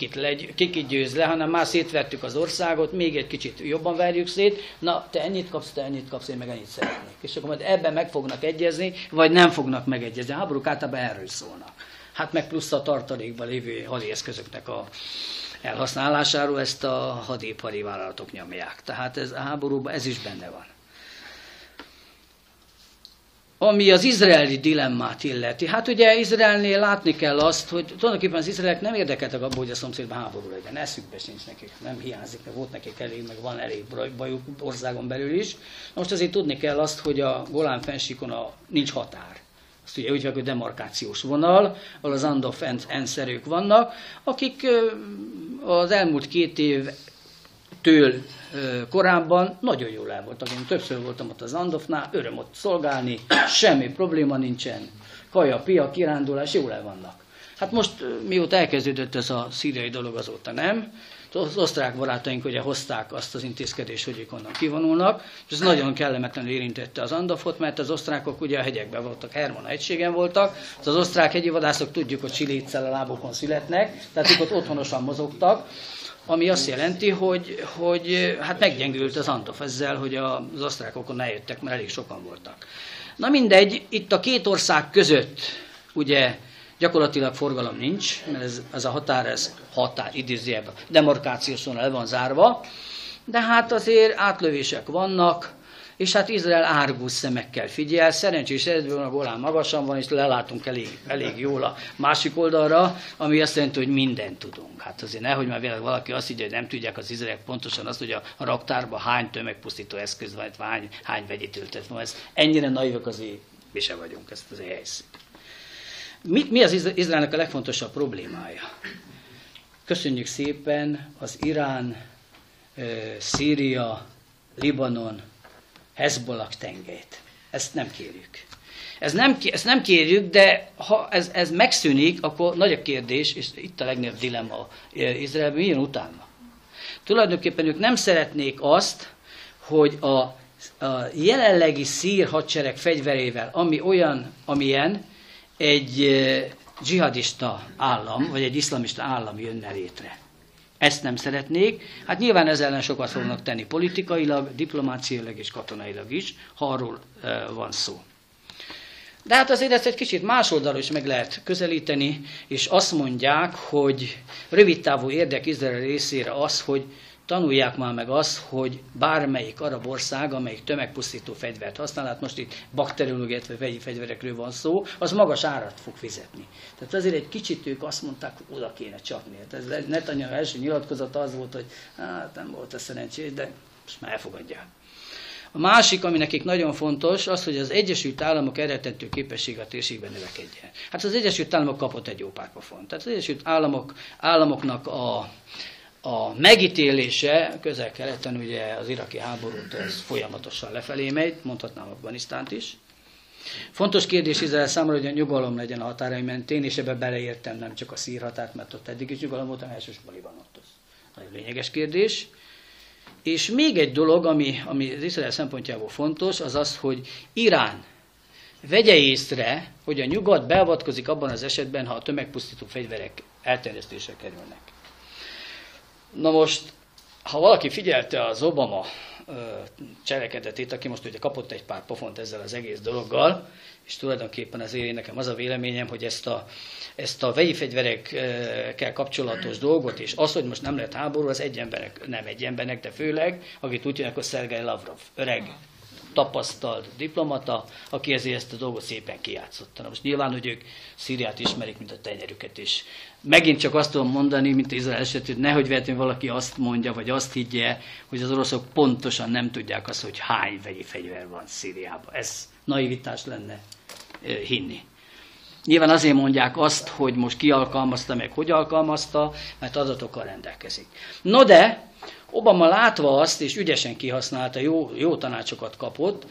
kikit győz le, hanem már szétvertük az országot, még egy kicsit jobban verjük szét. Na, te ennyit kapsz, én meg ennyit szeretnék. És akkor majd ebben meg fognak egyezni, vagy nem fognak megegyezni. A háborúk általában erről szólnak. Hát meg plusz a tartalékban lévő hadieszközöknek a elhasználásáról ezt a hadipari vállalatok nyomják. Tehát a háborúban ez is benne van. Ami az izraeli dilemmát illeti. Hát ugye Izraelnél látni kell azt, hogy tulajdonképpen az izraelek nem érdekeltek abból, hogy a szomszédban háború legyen. Eszükbe sincs nekik, nem hiányzik, mert volt nekik elég, meg van elég bajuk országon belül is. Most azért tudni kell azt, hogy a Golán-fennsíkon nincs határ. Azt ugye úgy vagy, hogy demarkációs vonal, ahol az Andof enszerők vannak, akik az elmúlt 2 évtől korábban nagyon jól el voltak. Én többször voltam ott az Andofnál, öröm ott szolgálni, semmi probléma nincsen, kaja, pia, kirándulás, jól el vannak. Hát most, mióta elkezdődött ez a szíriai dolog, azóta nem. Az osztrák barátaink ugye hozták azt az intézkedést, hogy ők onnan kivonulnak, és ez nagyon kellemetlenül érintette az Andofot, mert az osztrákok ugye a hegyekben voltak, Hermon egységen voltak, az osztrák hegyi vadászok tudjuk, hogy csiléccel a lábokon születnek, tehát ők ott otthonosan mozogtak, ami azt jelenti, hogy hát meggyengült az Andof ezzel, hogy az osztrákokon eljöttek, mert elég sokan voltak. Na mindegy, itt a 2 ország között ugye gyakorlatilag forgalom nincs, mert ez a határ idézőjelben demarkációs vonal el van zárva, de hát azért átlövések vannak, és hát Izrael árgus szemekkel figyel, szerencsés esetben a Golán magasan van, és lelátunk elég jól a másik oldalra, ami azt jelenti, hogy mindent tudunk. Hát azért nehogy már valaki azt higgye, hogy nem tudják az izraelek pontosan azt, hogy a raktárban hány tömegpusztító eszköz van, hány vegyi töltet van. Ez ennyire naivak azért mi se vagyunk, ezt azért helyszín. Mi az Izraelnek a legfontosabb problémája? Köszönjük szépen az Irán, Szíria, Libanon, Hezbollah tengelyt. Ezt nem kérjük. Ezt nem kérjük, de ha ez megszűnik, akkor nagy a kérdés, és itt a legnagyobb dilemma Izraelben, milyen utána. Tulajdonképpen ők nem szeretnék azt, hogy a jelenlegi szír hadsereg fegyverével, ami olyan, amilyen egy dzsihadista állam, vagy egy iszlamista állam jönne létre. Ezt nem szeretnék. Hát nyilván ezzel ellen sokat fognak tenni politikailag, diplomáciailag és katonailag is, ha arról van szó. De hát azért ezt egy kicsit más oldalról is meg lehet közelíteni, és azt mondják, hogy rövidtávú érdek Izrael részére az, hogy tanulják már meg azt, hogy bármelyik arab ország, amelyik tömegpusztító fegyvert használ, hát most itt bakteriológiai vagy vegyi fegyverekről van szó, az magas árat fog fizetni. Tehát azért egy kicsit ők azt mondták, hogy oda kéne csapni. Hát ez Netanyahu első nyilatkozata az volt, hogy hát nem volt ez szerencsés, de most már elfogadják. A másik, ami nekik nagyon fontos, az, hogy az Egyesült Államok elrettentő képessége a térségben növekedjen. Hát az Egyesült Államok kapott egy jó pár pofont. Tehát az Egyesült Államoknak a megítélése közel-keleten, ugye az iraki háborút ez folyamatosan lefelé megy, mondhatnám Afganisztánt is. Fontos kérdés Izrael számára, hogy a nyugalom legyen a határai mentén, és ebbe beleértem nem csak a szír határt, mert ott eddig is nyugalom volt, hanem elsősorban Libanont. Nagyon lényeges kérdés. És még egy dolog, ami az Izrael szempontjából fontos, az az, hogy Irán vegye észre, hogy a nyugat beavatkozik abban az esetben, ha a tömegpusztító fegyverek elterjesztésre kerülnek. Na most, ha valaki figyelte az Obama cselekedetét, aki most ugye kapott egy pár pofont ezzel az egész dologgal, és tulajdonképpen azért nekem az a véleményem, hogy ezt a vegyi fegyverekkel kapcsolatos dolgot, és az, hogy most nem lett háború, az nem egy embernek, de főleg, akit úgy hívják, a Szergej Lavrov, öreg, tapasztalt diplomata, aki ezért ezt a dolgot szépen kijátszotta. Na most nyilván, hogy ők Szíriát ismerik, mint a tenyerüket is. Megint csak azt tudom mondani, mint Izrael esetén, nehogy véletlenül valaki azt mondja, vagy azt higgye, hogy az oroszok pontosan nem tudják azt, hogy hány vegyi fegyver van Szíriában. Ez naivitás lenne hinni. Nyilván azért mondják azt, hogy most ki alkalmazta, meg hogy alkalmazta, mert adatokkal rendelkezik. No de, Obama látva azt, és ügyesen kihasználta, jó tanácsokat kapott,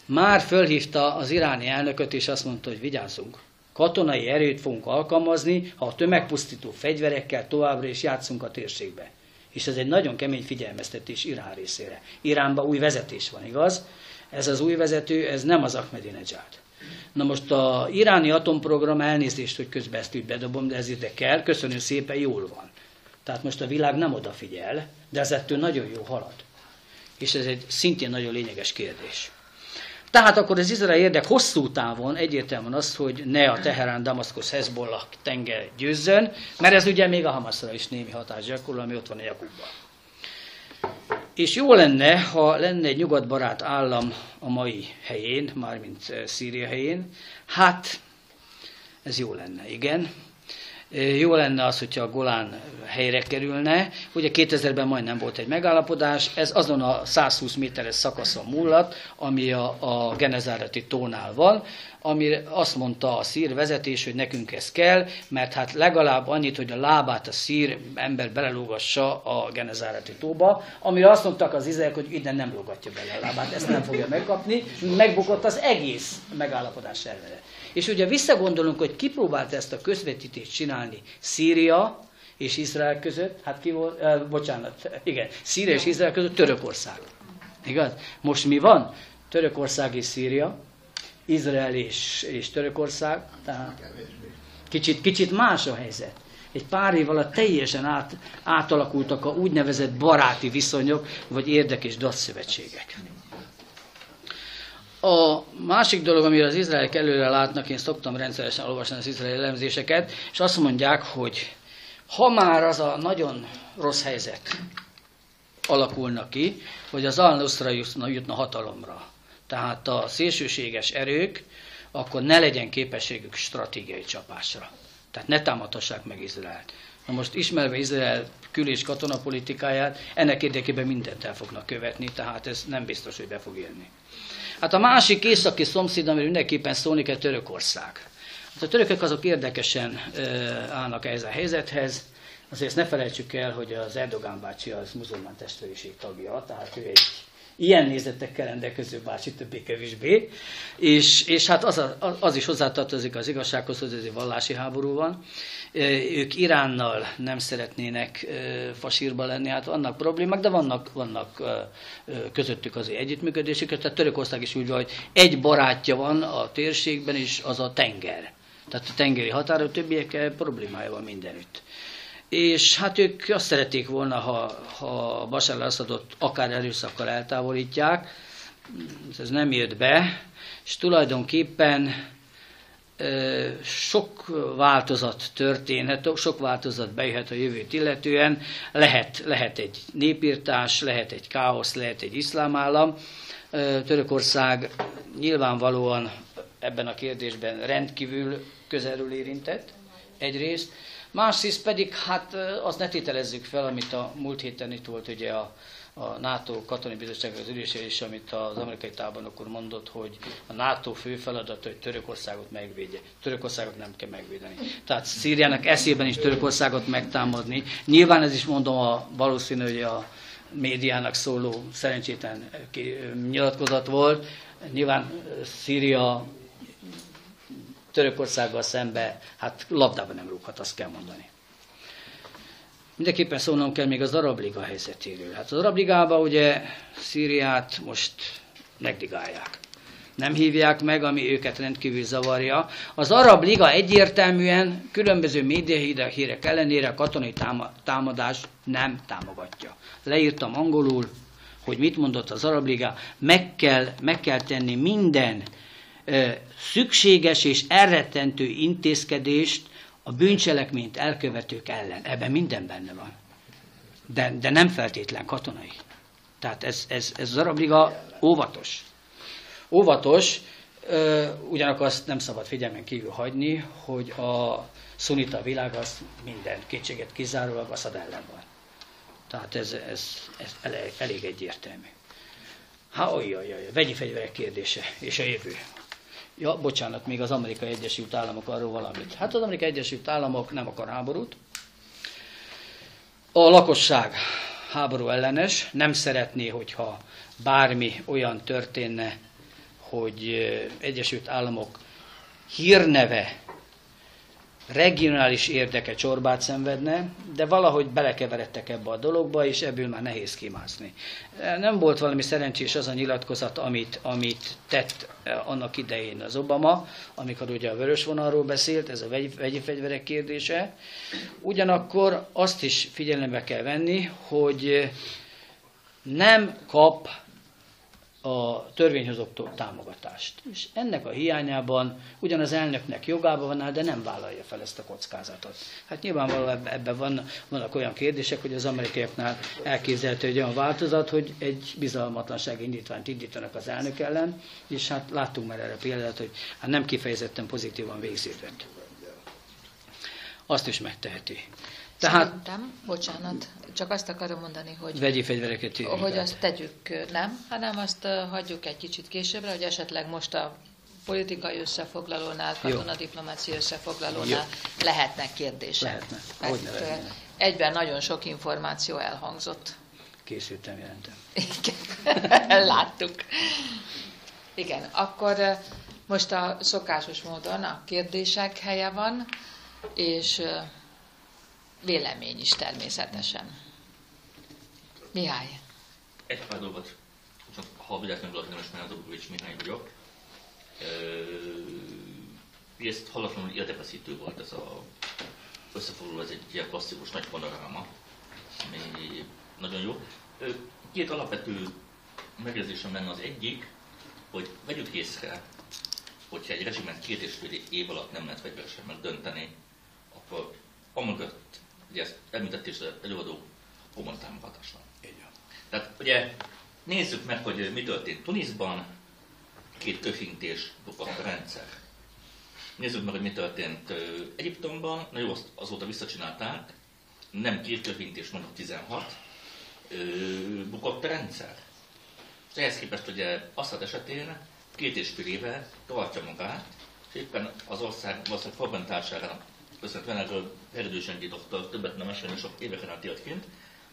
már fölhívta az iráni elnököt, és azt mondta, hogy vigyázzunk. Katonai erőt fogunk alkalmazni, ha a tömegpusztító fegyverekkel továbbra is játszunk a térségbe. És ez egy nagyon kemény figyelmeztetés Irán részére. Iránban új vezetés van, igaz? Ez az új vezető, ez nem az Ahmadinejad. Na most az iráni atomprogram, elnézést, hogy közben ezt úgy bedobom, de ez ide kell, köszönöm szépen, jól van. Tehát most a világ nem odafigyel, de ez ettől nagyon jó halad. És ez egy szintén nagyon lényeges kérdés. Tehát akkor az izraeli érdek hosszú távon egyértelműen az, hogy ne a Teherán-Damaszkusz-Hezbollah tenger győzzön, mert ez ugye még a Hamasra is némi hatást gyakorol, ami ott van a Jakubban. És jó lenne, ha lenne egy nyugatbarát állam a mai helyén, mármint Szíria helyén. Hát, ez jó lenne, igen. Jó lenne az, hogyha a Golán helyre kerülne. Ugye 2000-ben majdnem volt egy megállapodás, ez azon a 120 méteres szakaszon múlott, ami a Genezáreti tónál van, amire azt mondta a szír vezetés, hogy nekünk ez kell, mert hát legalább annyit, hogy a lábát a szír ember belelógassa a Genezáreti tóba, amire azt mondtak az izraeliek, hogy innen nem lógatja bele a lábát, ezt nem fogja megkapni, megbukott az egész megállapodás elvele. És ugye visszagondolunk, hogy ki próbálta ezt a közvetítést csinálni Szíria és Izrael között, hát ki volt, Szíria és Izrael között Törökország. Igaz? Most mi van? Törökország és Szíria, Izrael és Törökország, tehát kicsit más a helyzet. Egy pár év alatt teljesen átalakultak a úgynevezett baráti viszonyok, vagy érdekes datszövetségek. A másik dolog, amire az izraeliek előre látnak, én szoktam rendszeresen olvasni az izraeli elemzéseket, és azt mondják, hogy ha már az a nagyon rossz helyzet alakulna ki, hogy az al-Nusra jutna hatalomra, tehát a szélsőséges erők, akkor ne legyen képességük stratégiai csapásra. Tehát ne támadhassák meg Izraelt. Na most ismerve Izrael kül- és katonapolitikáját, ennek érdekében mindent el fognak követni, tehát ez nem biztos, hogy be fog jönni. Hát a másik északi szomszéd, amiről mindenképpen szólni kell, Törökország. Hát a törökök azok érdekesen állnak ehhez a helyzethez. Azért ezt ne felejtsük el, hogy az Erdogán bácsi az muzulmán testvériség tagja, tehát ő egy ilyen nézetekkel rendelkező bácsi, többé-kevésbé. És hát az is hozzátartozik az igazsághoz, hogy ez egy vallási háború van. Ők Iránnal nem szeretnének fasírba lenni, hát vannak problémák, de vannak közöttük azért együttműködések. Tehát Törökország is úgy van, hogy egy barátja van a térségben, és az a tenger. Tehát a tengeri határok, többiekkel problémája van mindenütt. És hát ők azt szerették volna, ha Bashar al-Assadot akár erőszakkal eltávolítják, ez nem jött be, és tulajdonképpen sok változat történhet, sok változat bejöhet a jövőt illetően, lehet egy népirtás, lehet egy káosz, lehet egy iszlám állam. Törökország nyilvánvalóan ebben a kérdésben rendkívül közelről érintett egyrészt, másrészt pedig, hát azt ne tételezzük fel, amit a múlt héten itt volt ugye a NATO katonai bizottság az ülésén is, amit az amerikai tábornok úr mondott, hogy a NATO fő feladata, hogy Törökországot megvédje. Törökországot nem kell megvédeni. Tehát Szíriának eszében is Törökországot megtámadni. Nyilván ez is mondom valószínű, hogy a médiának szóló szerencsétlen nyilatkozat volt. Nyilván Szíria Törökországgal szembe, hát labdában nem rúghat, azt kell mondani. Mindenképpen szólnom kell még az Arab Liga helyzetéről. Hát az Arab Ligában ugye Szíriát most negligálják. nem hívják meg, ami őket rendkívül zavarja. Az Arab Liga egyértelműen különböző médiahírek ellenére a katonai támadást nem támogatja. Leírtam angolul, hogy mit mondott az Arab Liga, meg kell tenni minden szükséges és elrettentő intézkedést a bűncselekményt elkövetők ellen. Ebben minden benne van. De nem feltétlen katonai. Tehát ez az Arab Liga óvatos. Óvatos, ugyanakkor azt nem szabad figyelmen kívül hagyni, hogy a szunita világ az minden kétséget kizárólag Aszad ellen van. Tehát ez elég egyértelmű. Vegyi fegyverek kérdése és a jövő. Ja, bocsánat, még az Amerikai Egyesült Államok arról valamit. Hát az Amerikai Egyesült Államok nem akar háborút. A lakosság háború ellenes, nem szeretné, hogyha bármi olyan történne, hogy Egyesült Államok hírneve, regionális érdeke csorbát szenvedne, de valahogy belekeveredtek ebbe a dologba, és ebből már nehéz kimászni. Nem volt valami szerencsés az a nyilatkozat, amit tett annak idején az Obama, amikor ugye a vörös vonalról beszélt, ez a vegyi fegyverek kérdése. Ugyanakkor azt is figyelembe kell venni, hogy nem kap a törvényhozóktól támogatást. És ennek a hiányában ugyan az elnöknek jogában van, de nem vállalja fel ezt a kockázatot. Hát nyilvánvalóan ebben vannak olyan kérdések, hogy az amerikaiaknál elképzelhető egy olyan változat, hogy egy bizalmatlansági indítványt indítanak az elnök ellen, és hát láttunk már erre példát, hogy hát nem kifejezetten pozitívan végződött. Azt is megteheti. Tehát, szerintem, bocsánat, csak azt akarom mondani, hogy vegyi fegyvereket írjuk. Hogy azt tegyük, nem, hanem azt hagyjuk egy kicsit későbbre, hogy esetleg most a politikai összefoglalónál, katonadiplomáciai összefoglalónál lehetnek kérdések. Lehetne. Egyben nagyon sok információ elhangzott. Készültem, jelentem. Igen, láttuk. Igen, akkor most a szokásos módon a kérdések helye van, és vélemény is természetesen. Mihály. Egy pár dolgot, csak ha véletlenül valaki nem ismer, Dobovics Mihály vagyok. Ezt hallatlanul érdekeszítő volt ez a összefoglaló, ez egy ilyen klasszikus nagy panoráma, ami nagyon jó. Két alapvető megjegyzésem lenne, az egyik, hogy vegyük észre, hogyha egy rezsimet 2,5 év alatt nem lehet fegyveresen megdönteni, akkor amögött, ugye ezt említették az előadó, komoly támogatás van. Tehát ugye nézzük meg, hogy mi történt Tunisban, 2 köfintés bukott a rendszer. Nézzük meg, hogy mi történt Egyiptomban, na jó, azóta visszacsinálták, nem 2 köfintés, mondjuk 16, bukott a rendszer. És ehhez képest ugye Aszad esetén 2,5 éve tartja magát, és éppen az ország valószínűleg formantárságának köszönhetően erről Erdős Endi doktor többet nem mesélni, sok éveken át élt kint.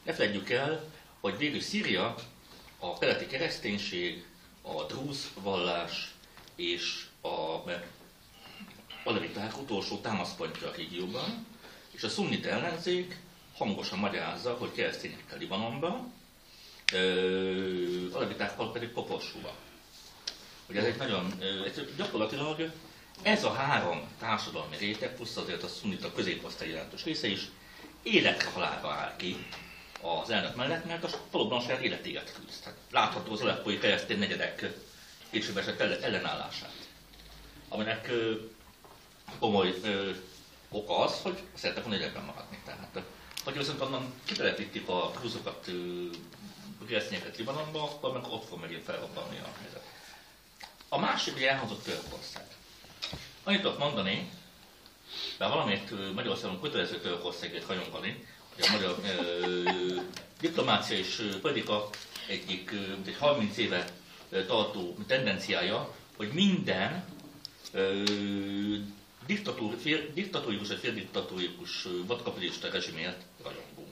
Ne felejtjük el, hogy végül Szíria, a keleti kereszténység, a drúz vallás és a aleviták utolsó támaszpontja a régióban, és a szunnita ellenzék hangosan magyarázza, hogy keresztényekkel Libanonba, alevitákkal pedig Koporsóba. Ugye ez egy nagyon, gyakorlatilag ez a 3 társadalmi réteg, plusz azért a szunnita középosztály jelentős része is életre halálra áll ki az elnök mellett, mert a valóban a saját életéget küzd. Tehát látható az aleppói keresztény negyedek később esett ellenállását. Aminek komoly oka az, hogy szerettek volna életben maradni. Tehát, ha viszont onnan kitelepítik a krúzokat, keresztényeket Libanonba, akkor meg ott fog megint felrobbanni a helyzet. A másik, hogy elhangzott Törökország. Annyit tudok mondani, bár valamit Magyarországon kötelező Törökországért hajongani, hogy a magyar diplomácia és politika egyik 30 éve tartó tendenciája, hogy minden diktatórikus vagy féldiktatórikus vadkapitalista rezsimért rajongunk.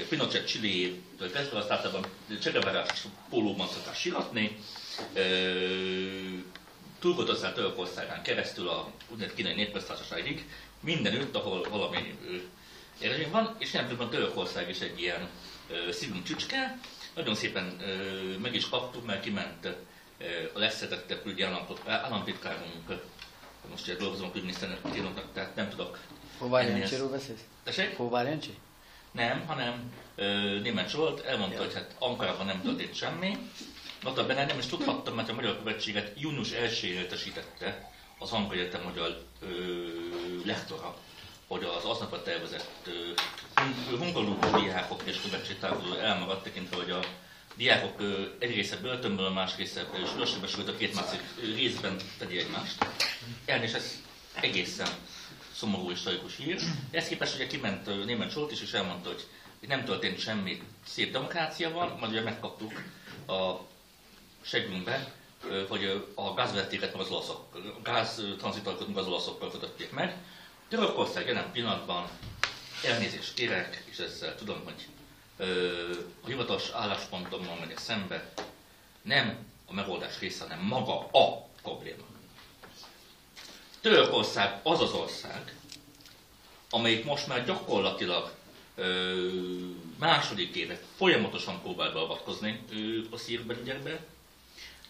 Pinochet Chilétől kezdve azt általában Che Guevarás pólóban szokták siratni, túlgotozták Törökországán keresztül a úgynevezett kínai népköztársaságig, mindenütt, ahol valami rezsim van, és ilyenben Törökország is egy ilyen szívünk csücske. Nagyon szépen meg is kaptuk, mert kiment a legszeretettebb külügyi államtitkárunk, most ugye dolgozom a külügyminiszternek, tehát nem tudok... Hovár Jancsiról beszélsz? Tessék? Hovár Jancsi? Nem, hanem Németh Zsolt elmondta, hogy hát Ankarában nem történt semmi. Notabene nem is tudhattam, mert a Magyar Követséget június 1-én értesítette az Ankara Egyetem magyar lektora, hogy az aznapra tervezett hungarúgó diákok és követségtávozó elmaradt, tekintve, hogy a diákok egy része börtönből, a más része súlyosabb esült, a két másik részben tegye egymást. És ez egészen szomorú és tragikus hír. Ezt képest ugye kiment Németh Zsolt is, és elmondta, hogy nem történt semmi, szép demokrácia van, majd ugye megkaptuk a segünkbe, hogy a gázvezetéket meg az olaszokkal, a gáztranzitalkot meg az olaszokkal kötötték meg. Törökország jelen pillanatban, elnézést kérek, és ezzel tudom, hogy a hivatalos álláspontommal megyek szembe, nem a megoldás része, hanem maga a probléma. Törökország az az ország, amelyik most már gyakorlatilag második éve folyamatosan próbál beavatkozni a szír belügyekbe,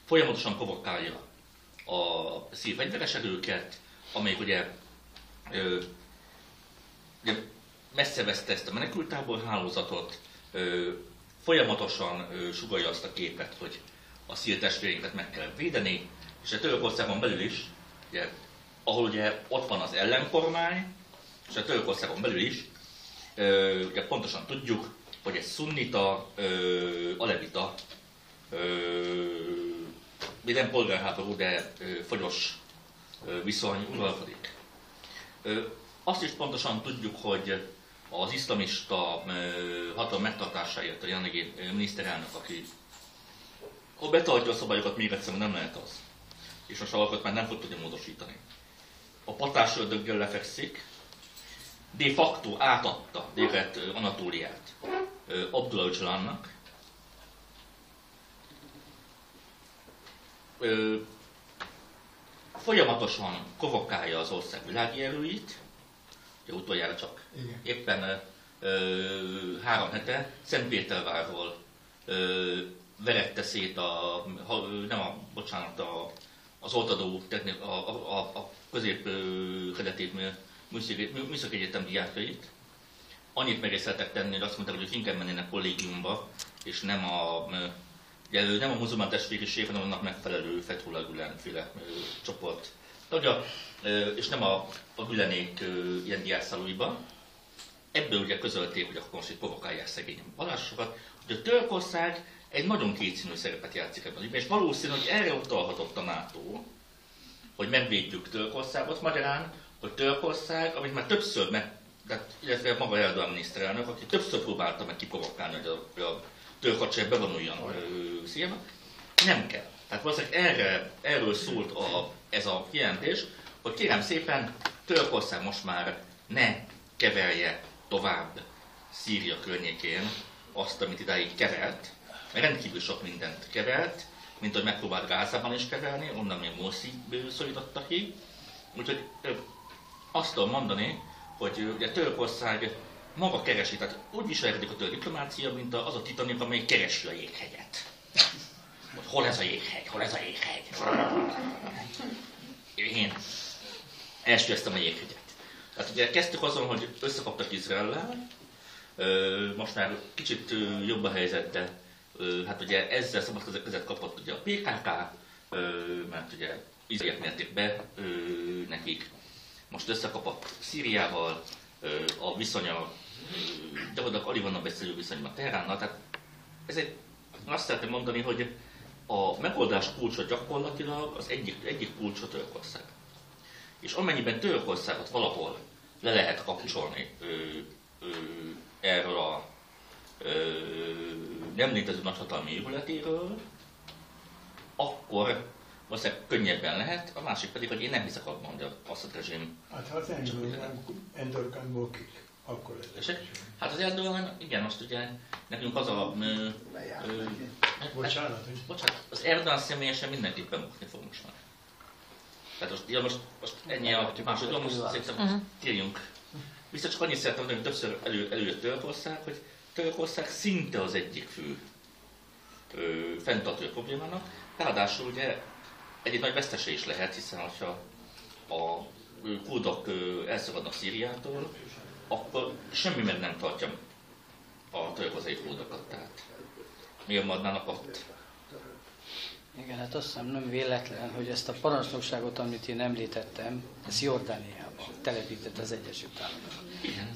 folyamatosan provokálja a szír fegyveres erőket, amelyik ugye messze veszte ezt a menekülttábor hálózatot, folyamatosan sugallja azt a képet, hogy a szír testvéreinket meg kell védeni, és a Törökországon belül is, ugye, ahol ugye ott van az ellenkormány, és a Törökországon belül is, ugye pontosan tudjuk, hogy egy szunnita, alevita, nem polgárháború, de fagyos viszony uralkodik. Azt is pontosan tudjuk, hogy az iszlamista hatalom megtartásáért a jelenlegi miniszterelnök, aki ha betartja a szabályokat, még egyszer nem lehet az, és most alakat már nem fog tudni módosítani. A patásördöggel lefekszik, de facto átadta Délet Anatóliát Abdullah Öcalannak. Folyamatosan provokálja az ország világi erőit, ugye utoljára csak éppen 3 hete Szentpétervárról verette szét az oltadó a közép-keleti műszaki egyetem diákjait. Annyit merészeltek tenni, hogy azt mondták, hogy inkább mennének kollégiumba, és nem a muzulmán testvériség, hanem annak megfelelő Fethullah Gülen-féle csoport tagja, és nem a Gülenék ilyen diákszállóiba. Ebből ugye közölték, hogy akkor most itt provokálják szegény vallásokat, hogy a Törökország egy nagyon kétszínű szerepet játszik ebben az ügyben, és valószínű, hogy erre utalhatott a NATO, hogy megvédjük Törökországot, magyarán, hogy Törökország, amit már többször illetve maga Erdogan miniszterelnök, aki többször próbálta meg kiprovokálni, hogy a török hadsereg bevonuljon Szíriába, nem kell. Tehát valószínűleg erről szólt ez a kijelentés, hogy kérem szépen, Törökország most már ne keverje tovább Szíria környékén azt, amit idáig kevert, mert rendkívül sok mindent kevert, mint hogy megpróbált Gázában is keverni, onnan még Morsi szorította ki. Úgyhogy azt tudom mondani, hogy ugye Törökország maga keresi, tehát úgy viselkedik a török diplomácia, mint az a Titanic, amely keresi a jéghegyet. Hogy hol ez a jéghegy, hol ez a jéghegy. Én elsőztem a jéghegyet. Tehát ugye kezdtük azon, hogy összekaptak Izraellel, most már kicsit jobb a helyzet, de hát ugye ezzel szabad kezet kapott ugye a PKK, mert ugye Izraelt mérték be nekik. Most összekapott Szíriával, a viszonya, gyakorlatilag alig vannak beszélő viszonyban Teheránnal. Tehát azt szeretném mondani, hogy a megoldás kulcsa gyakorlatilag az egyik kulcsa Törökország. És amennyiben Törökországot valahol le lehet kapcsolni erről a nem létező nagyhatalmi épületéről, akkor valószínűleg könnyebben lehet, a másik pedig, hogy én nem hiszek abban, hogy Assad rezsim... Hát ha az Erdogan bokik, akkor ez. Hát az Erdogan, igen, most ugye nekünk az a... Bocsánat, az Erdogan személyesen mindenképpen bukni fog most már. Tehát most ennyi a második, most szerintem térjünk. Viszont csak annyit szeretném mondani, hogy többször előjött Törökország, hogy Törökország szinte az egyik fő fenntartója problémának, Ráadásul ugye egy nagy vesztese is lehet, hiszen ha a kurdok elszakadnak Szíriától, akkor semmi meg nem tartja a törökországi kurdokat, tehát miért maradnának ott? Igen, hát azt hiszem nem véletlen, hogy ezt a parancsnokságot, amit én említettem, ez Jordániában telepített az Egyesült Államok. Igen.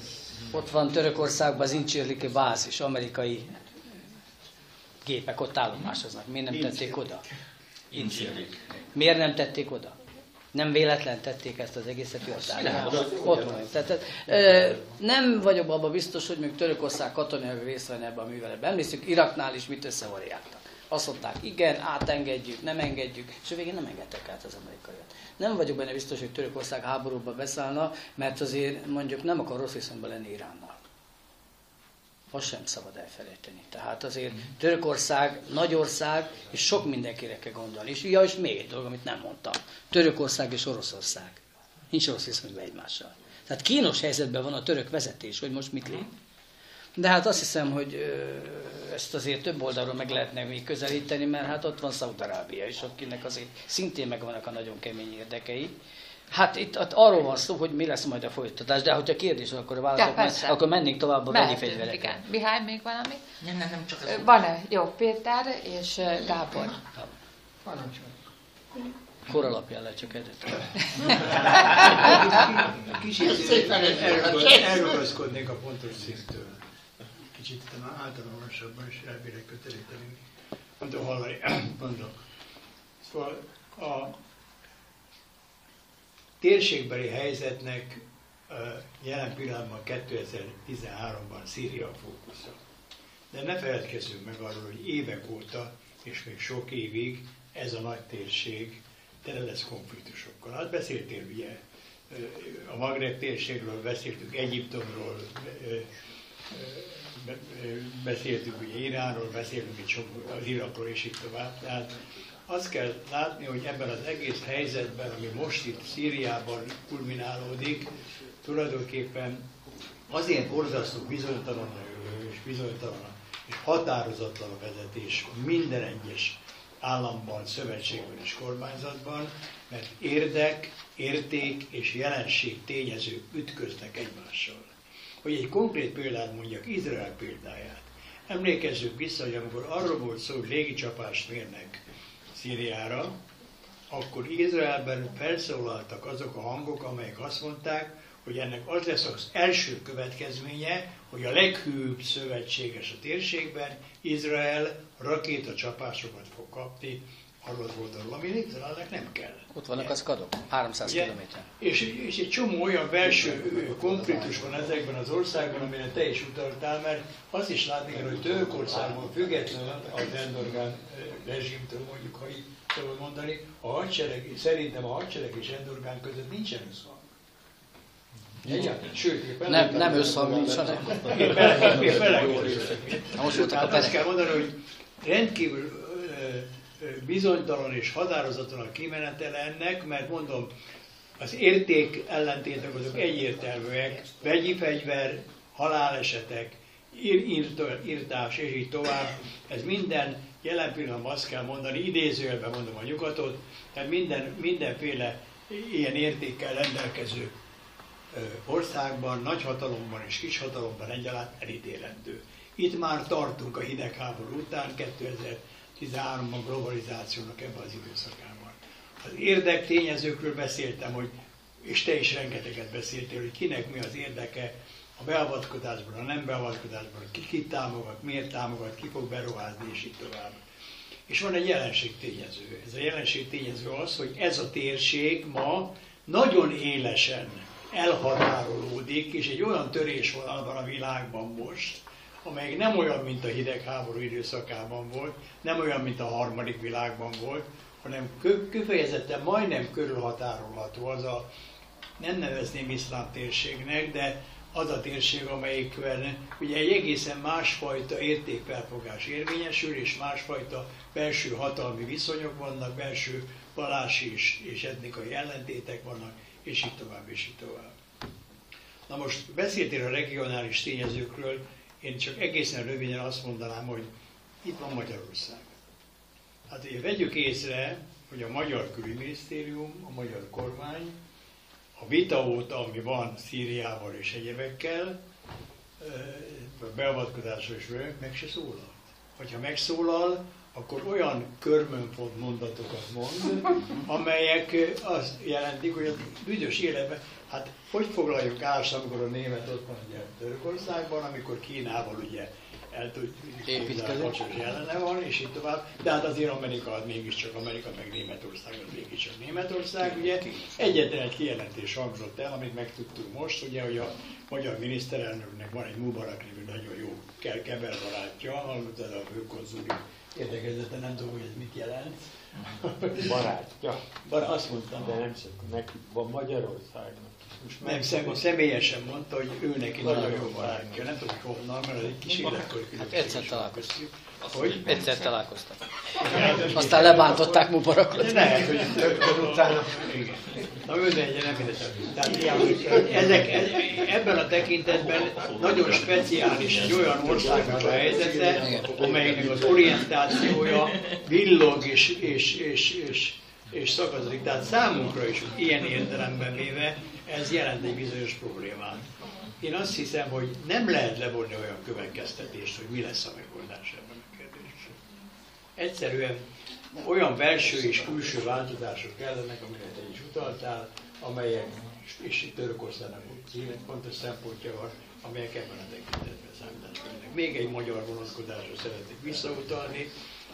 Ott van Törökországban az Incirliki bázis, amerikai gépek ott állomásoznak. Miért nem tették oda? Incirlik. Miért nem tették oda? Nem véletlen tették ezt az egészet Jordániában. Ott van. Tehát, nem vagyok abban biztos, hogy még Törökország katonailag részt venne ebben a műveletben. Emlékszünk, Iraknál is mit összevarjáltak. Azt mondták, igen, átengedjük, nem engedjük, és a végén nem engedtek át az amerikaiat. Nem vagyok benne biztos, hogy Törökország háborúba beszállna, mert azért mondjuk nem akar rossz viszonyban lenni Iránnal. Azt sem szabad elfelejteni. Tehát azért Törökország nagy ország, és sok mindenkire kell gondolni. És még egy dolog, amit nem mondtam. Törökország és Oroszország. Nincs rossz viszonyban egymással. Tehát kínos helyzetben van a török vezetés, hogy most mit lép. De hát azt hiszem, hogy ezt azért több oldalról meg lehetne még közelíteni, mert hát ott van Szaúd-Arábia is, akinek azért szintén megvannak a nagyon kemény érdekei. Hát itt arról van szó, hogy mi lesz majd a folytatás, de hogyha kérdés van, akkor válaszolok, akkor mennénk tovább a vegyi fegyverekre. Igen. Mihály, még valami? Nem, csak ez. Van-e? Jó, Péter és Gábor. Kor alapján lecsökkentett. Kicsit elrugaszkodnék a pontos szinttől. Kicsit általánosabban is elbírek közelíteni. Nem tudom hallani, mondok. Szóval a térségbeli helyzetnek jelen pillanatban 2013-ban Szíria a fókusza. De ne feledkezzünk meg arról, hogy évek óta, és még sok évig ez a nagy térség tele lesz konfliktusokkal. Hát beszéltél ugye a Magreb térségről, beszéltünk Egyiptomról, beszéltünk ugye Iránról, beszéltünk az Irakról és így tovább. Tehát azt kell látni, hogy ebben az egész helyzetben, ami most itt Szíriában kulminálódik, tulajdonképpen azért borzasztó bizonytalan és határozatlan a vezetés minden egyes államban, szövetségben és kormányzatban, mert érdek, érték és jelenség tényezők ütköznek egymással. Hogy egy konkrét példát mondjak, Izrael példáját. Emlékezzünk vissza, hogy amikor arról volt szó, hogy légicsapást mérnek Szíriára, akkor Izraelben felszólaltak azok a hangok, amelyek azt mondták, hogy ennek az lesz az első következménye, hogy a leghűbb szövetséges a térségben, Izrael rakétacsapásokat fog kapni arról oldalról, ami Izraelnek nem kell. Ott vannak az kadok, 300 km. És egy csomó olyan belső konfliktus van ezekben az országban, amire te is utaltál, mert azt is látni kell, hogy Törökországban függetlenül az Erdogan rezsimtől, mondjuk, ha így tudom mondani, szerintem a hadsereg és Erdogan között nincsen összhang. Sőt, nem összhang nincs, hanem. Tehát azt kell mondani, hogy rendkívül bizonytalan és határozatlan a kimenetele ennek, mert mondom, az érték ellentétek azok egyértelműek, vegyi fegyver, halálesetek, írtás és így tovább. Ez minden, jelen pillanatban azt kell mondani, idézőjelben mondom a nyugatot, tehát mindenféle ilyen értékkel rendelkező országban, nagyhatalomban és kishatalomban egyaránt elítélendő. Itt már tartunk a hidegháború után, 2013-ban globalizációnak ebben az időszakában. Az érdektényezőkről beszéltem, hogy, és te is rengeteget beszéltél, hogy kinek mi az érdeke a beavatkozásban, a nem beavatkozásban, ki támogat, miért támogat, ki fog beruházni, és így tovább. És van egy jelenségtényező. Ez a jelenségtényező az, hogy ez a térség ma nagyon élesen elhatárolódik, és egy olyan törésvonal van a világban most, amely nem olyan, mint a hidegháború időszakában volt, nem olyan, mint a harmadik világban volt, hanem kifejezetten majdnem körülhatárolható az a, nem nevezném iszlám térségnek, de az a térség, amelyikben ugye egy egészen másfajta értékfelfogás érvényesül, és másfajta belső hatalmi viszonyok vannak, belső vallási és etnikai ellentétek vannak, és így tovább, és így tovább. Na most beszéltél a regionális tényezőkről, én csak egészen röviden azt mondanám, hogy itt van Magyarország. Hát ugye vegyük észre, hogy a magyar külügyminisztérium, a magyar kormány a vita óta, ami van Szíriával és egyebekkel, a beavatkozásról is meg se szólal. Hogyha megszólal, akkor olyan körmönfont mondatokat mond, amelyek azt jelentik, hogy a büdös életben, hát hogy foglaljuk állást, amikor a német ott van ugye Törökországban, amikor Kínával ugye el tudjuk ellene van, és így tovább. De hát azért Amerika mégiscsak Amerika, meg Németország az mégiscsak Németország. Ugye egyetlen egy kijelentés hangzott el, amit megtudtunk most, ugye, hogy a magyar miniszterelnöknek van egy Mubarak nevű nagyon jó keber barátja, hallott a főkonzuli érdekezete, nem tudom, hogy ez mit jelent. Barátja. Azt mondtam. De nem csak neki van Magyarországnak. Nem, személyesen mondta, hogy ő neki nagyon jó barátja. Nem tudom, hogy honnan, mert egy kis életkori különbség. Hát egyszer találkoztunk. Hogy? Egyszer találkoztak. Aztán lebántották Mubarakot. Lehet, hogy utána. Na mindegy, nem mindegy. Ebben a tekintetben nagyon speciális egy olyan országnak a helyzete, amelynek az orientációja villog és szakadozik. Tehát számunkra is ilyen értelemben véve ez jelent egy bizonyos problémát. Én azt hiszem, hogy nem lehet levonni olyan következtetést, hogy mi lesz a megoldás ebben a kérdésben. Egyszerűen olyan belső és külső változások kellenek, amiket te is utaltál, amelyek, és Törökországnak fontos szempontja van, amelyek ebben a tekintetben számításban. Még egy magyar vonatkozásra szeretnék visszautalni,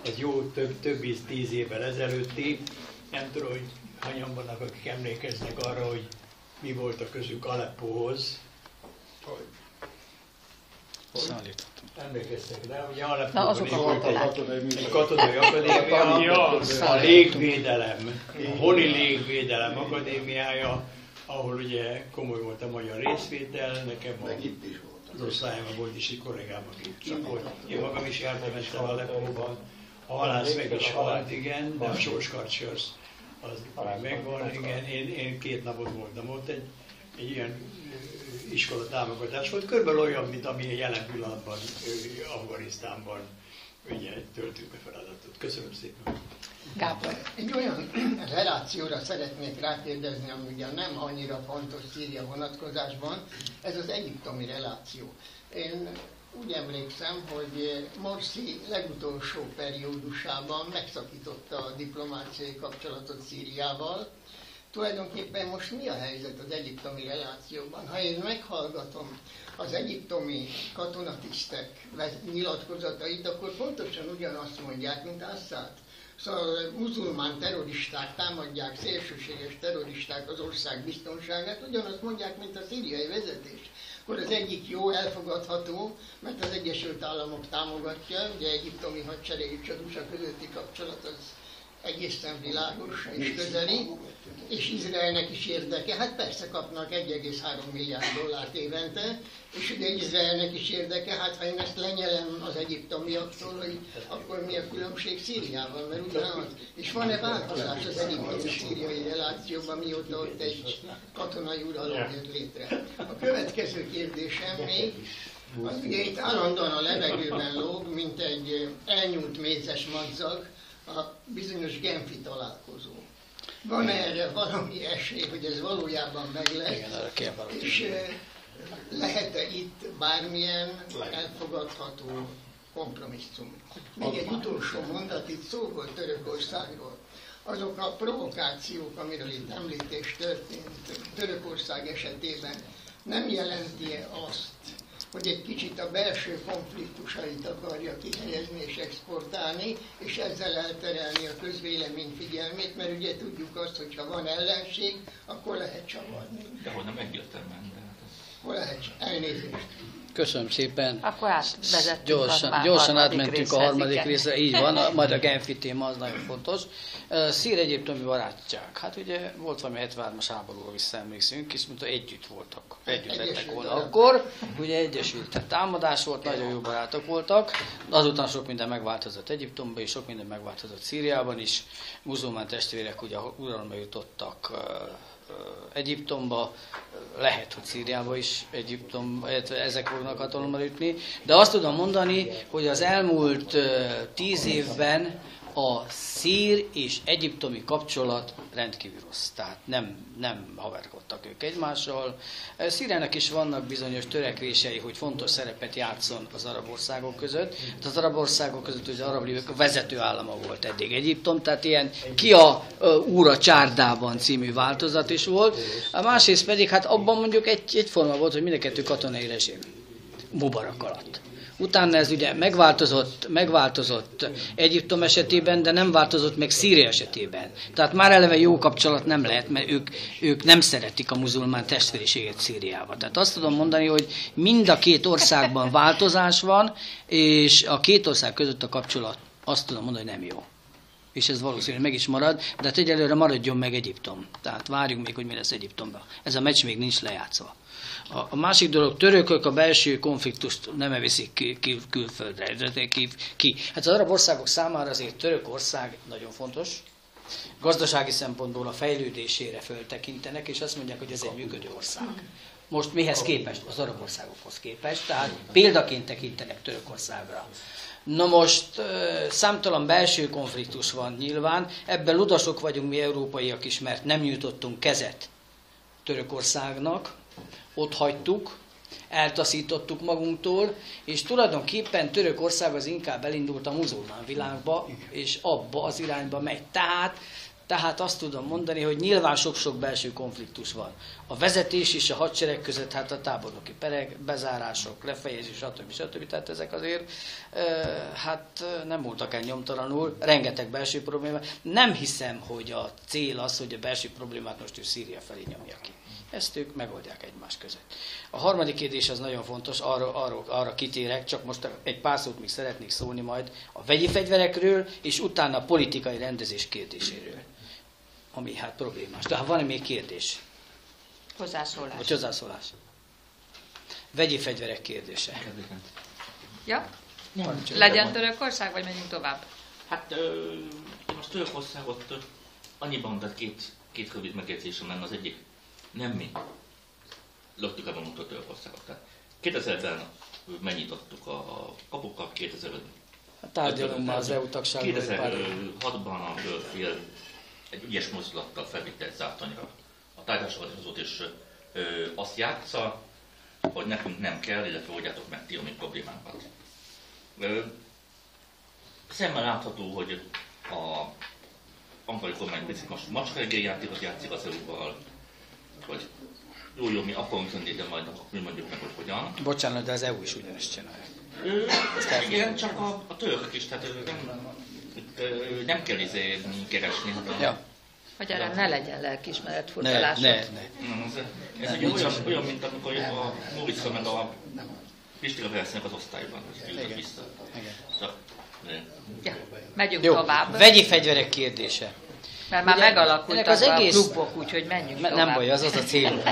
ez jó több 10 évvel ezelőtti, nem tudom, hogy hányan vannak, akik emlékeznek arra, hogy mi volt a közük Aleppóhoz. Emlékeztek rá, ugye Aleppóban egy katonai akadémia, a légvédelem, a Honi Légvédelem Akadémiája, ahol ugye komoly volt a magyar részvétel, nekem az osztályomban volt is egy kollégám, aki itt volt. Én magam is jártam egyszer Aleppóban, a halász meg is halt, igen, de a sorskarcsi az megvan, igen. Én 2 napot voltam ott, egy ilyen iskola támogatás volt, körülbelül olyan, mint ami jelen pillanatban Afganisztánban ugye töltünk be feladatot. Köszönöm szépen. Gábor. Egy olyan relációra szeretnék rákérdezni, ami ugye nem annyira fontos Szíria vonatkozásban, ez az egyiptomi reláció. Én úgy emlékszem, hogy Morsi legutolsó periódusában megszakította a diplomáciai kapcsolatot Szíriával. Tulajdonképpen most mi a helyzet az egyiptomi relációban? Ha én meghallgatom az egyiptomi katonatisztek nyilatkozatait, akkor pontosan ugyanazt mondják, mint Assad. Szóval muzulmán terroristák támadják, szélsőséges terroristák az ország biztonságát, ugyanazt mondják, mint a szíriai vezetés. Akkor az egyik jó, elfogadható, mert az Egyesült Államok támogatja, ugye egyiptomi hadsereg és az USA közötti kapcsolat az egészen világos és közeli, és Izraelnek is érdeke. Hát persze kapnak 1,3 milliárd dollárt évente, és ugye Izraelnek is érdeke, hát ha én ezt lenyelem az egyiptomiaktól, hogy akkor mi a különbség Szíriával, mert ugyanaz. És van-e változás az egyiptomi-szíriai relációban, mióta ott egy katonai uralom jött létre? A következő kérdésem még, az ugye itt állandóan a levegőben lóg, mint egy elnyúlt mézes madzag, a bizonyos genfi találkozó. Van erre valami esély, hogy ez valójában meg lesz, és lehet-e itt bármilyen elfogadható kompromisszum? Még egy utolsó mondat, itt szó volt Törökországról. Azok a provokációk, amiről itt említés történt Törökország esetében, nem jelenti-e azt, hogy egy kicsit a belső konfliktusait akarja kihelyezni és exportálni, és ezzel elterelni a közvélemény figyelmét, mert ugye tudjuk azt, hogy ha van ellenség, akkor lehet csavarni. De hogy nem egyértelműen. Hol lehet elnézést. Köszönöm szépen. Akkor átvezettünk gyorsan átmentünk a harmadik részre, így van, majd a genfi téma az nagyon fontos. Szír-egyiptomi barátság. Hát ugye volt valami 73-as háborúra visszaemlékszünk, és mondta, együtt voltak, együtt lettek volna akkor. Ugye egyesült, tehát támadás volt, nagyon jó barátok voltak. Azután sok minden megváltozott Egyiptomban, és sok minden megváltozott Szíriában is. Muzulmán testvérek ugye uralomra jutottak Egyiptomba, lehet, hogy Szíriába is ezek fognak hatalomra jutni, de azt tudom mondani, hogy az elmúlt 10 évben a szír és egyiptomi kapcsolat rendkívül rossz, tehát nem haverkodtak ők egymással. Szíriának is vannak bizonyos törekvései, hogy fontos szerepet játszon az arab országok között. Az arab országok között az arab ligák vezető állama volt eddig Egyiptom, tehát ilyen ki a úra csárdában című változat is volt. A másrészt pedig hát abban mondjuk egyforma volt, hogy mind a kettő katonai rezsim Mubarak alatt. Utána ez ugye megváltozott Egyiptom esetében, de nem változott meg Szíria esetében. Tehát már eleve jó kapcsolat nem lehet, mert ők nem szeretik a muzulmán testvériséget Szíriában. Tehát azt tudom mondani, hogy mind a két országban változás van, és a két ország között a kapcsolat azt tudom mondani, hogy nem jó. És ez valószínűleg meg is marad, de hát egyelőre maradjon meg Egyiptom. Tehát várjunk még, hogy mi lesz Egyiptomban. Ez a meccs még nincs lejátszva. A másik dolog, törökök a belső konfliktust nem eviszik külföldre. Hát az arab országok számára azért Törökország nagyon fontos. Gazdasági szempontból a fejlődésére föltekintenek, és azt mondják, hogy ez egy működő ország. Most mihez képest? Az arab országokhoz képest, tehát példaként tekintenek Törökországra. Na most számtalan belső konfliktus van nyilván, ebben ludasok vagyunk mi európaiak is, mert nem nyújtottunk kezet Törökországnak, ott hagytuk, eltaszítottuk magunktól, és tulajdonképpen Törökország az inkább elindult a muzulmán világba, és abba az irányba megy. Tehát azt tudom mondani, hogy nyilván sok-sok belső konfliktus van. A vezetés és a hadsereg között, hát a tábornoki perek, bezárások, lefejezés, stb. Tehát ezek azért hát nem múltak el nyomtalanul, rengeteg belső probléma. Nem hiszem, hogy a cél az, hogy a belső problémát most ő Szíria felé nyomja ki. Ezt ők megoldják egymás között. A harmadik kérdés az nagyon fontos, arra kitérek, csak most egy pár szót még szeretnék szólni majd a vegyi fegyverekről, és utána a politikai rendezés kérdéséről, ami hát problémás. Tehát van-e még kérdés? Hozzászólás. Vagy hozzászólás. Vegyi fegyverek kérdése. Ja? Legyen Törökország, vagy menjünk tovább? Hát most Törökországot annyiban, tehát két rövid megjegyzésem lenne. Az egyik, nem mi löktük el magunktól Törökországot. Tehát 2000-ben megnyitottuk a kapukat, 2005-ben tárgyalunk már az EU tagságban. 2006-ban a földfél egy ügyes mozdulattal felvitte egy zátonyra a tárgyalásozót, és azt játsza, hogy nekünk nem kell, illetve oldjátok meg ti a mi problémánkat. Szemmel látható, hogy a angol kormány picit most macskaregély játékot játszik az EU-val, hogy jó, mi akarunk tenni, de majd mi mondjuk meg, hogy hogyan. Bocsánat, de az EU is ugyanezt csinálja. Igen, csak a törökök is, tehát nem kell keresni. Ja. Hogy erre ne legyen lelkiismeret furdalásod. Ne. Ez ugye olyan, mint amikor a Móriczka meg a Pistira versenyek az osztályban, hogy ültek vissza. Ja, megyünk Jó, tovább. Vegyi fegyverek kérdése. Mert már ugye, megalakultak az egész... a klubok, úgyhogy menjünk tovább. Nem baj, az a cél.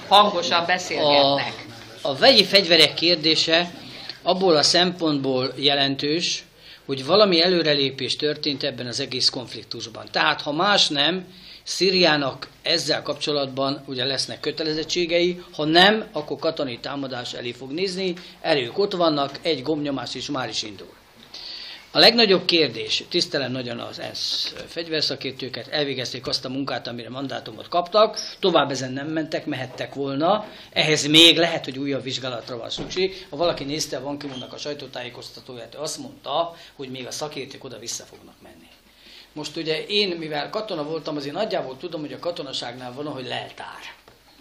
Hangosan beszélgetnek. A vegyi fegyverek kérdése abból a szempontból jelentős, hogy valami előrelépés történt ebben az egész konfliktusban. Tehát, ha más nem, Szíriának ezzel kapcsolatban ugye lesznek kötelezettségei, ha nem, akkor katonai támadás elé fog nézni, erők ott vannak, egy gombnyomás is már is indul. A legnagyobb kérdés, tisztelem nagyon az ENSZ fegyverszakértőket, elvégezték azt a munkát, amire mandátumot kaptak, tovább ezen nem mentek, mehettek volna, ehhez még lehet, hogy újabb vizsgálatra van szükség. Ha valaki nézte a Ban Ki-moonnak a sajtótájékoztatóját, ő azt mondta, hogy még a szakértők oda vissza fognak menni. Most ugye én, mivel katona voltam, azért nagyjából tudom, hogy a katonaságnál van, hogy leltár.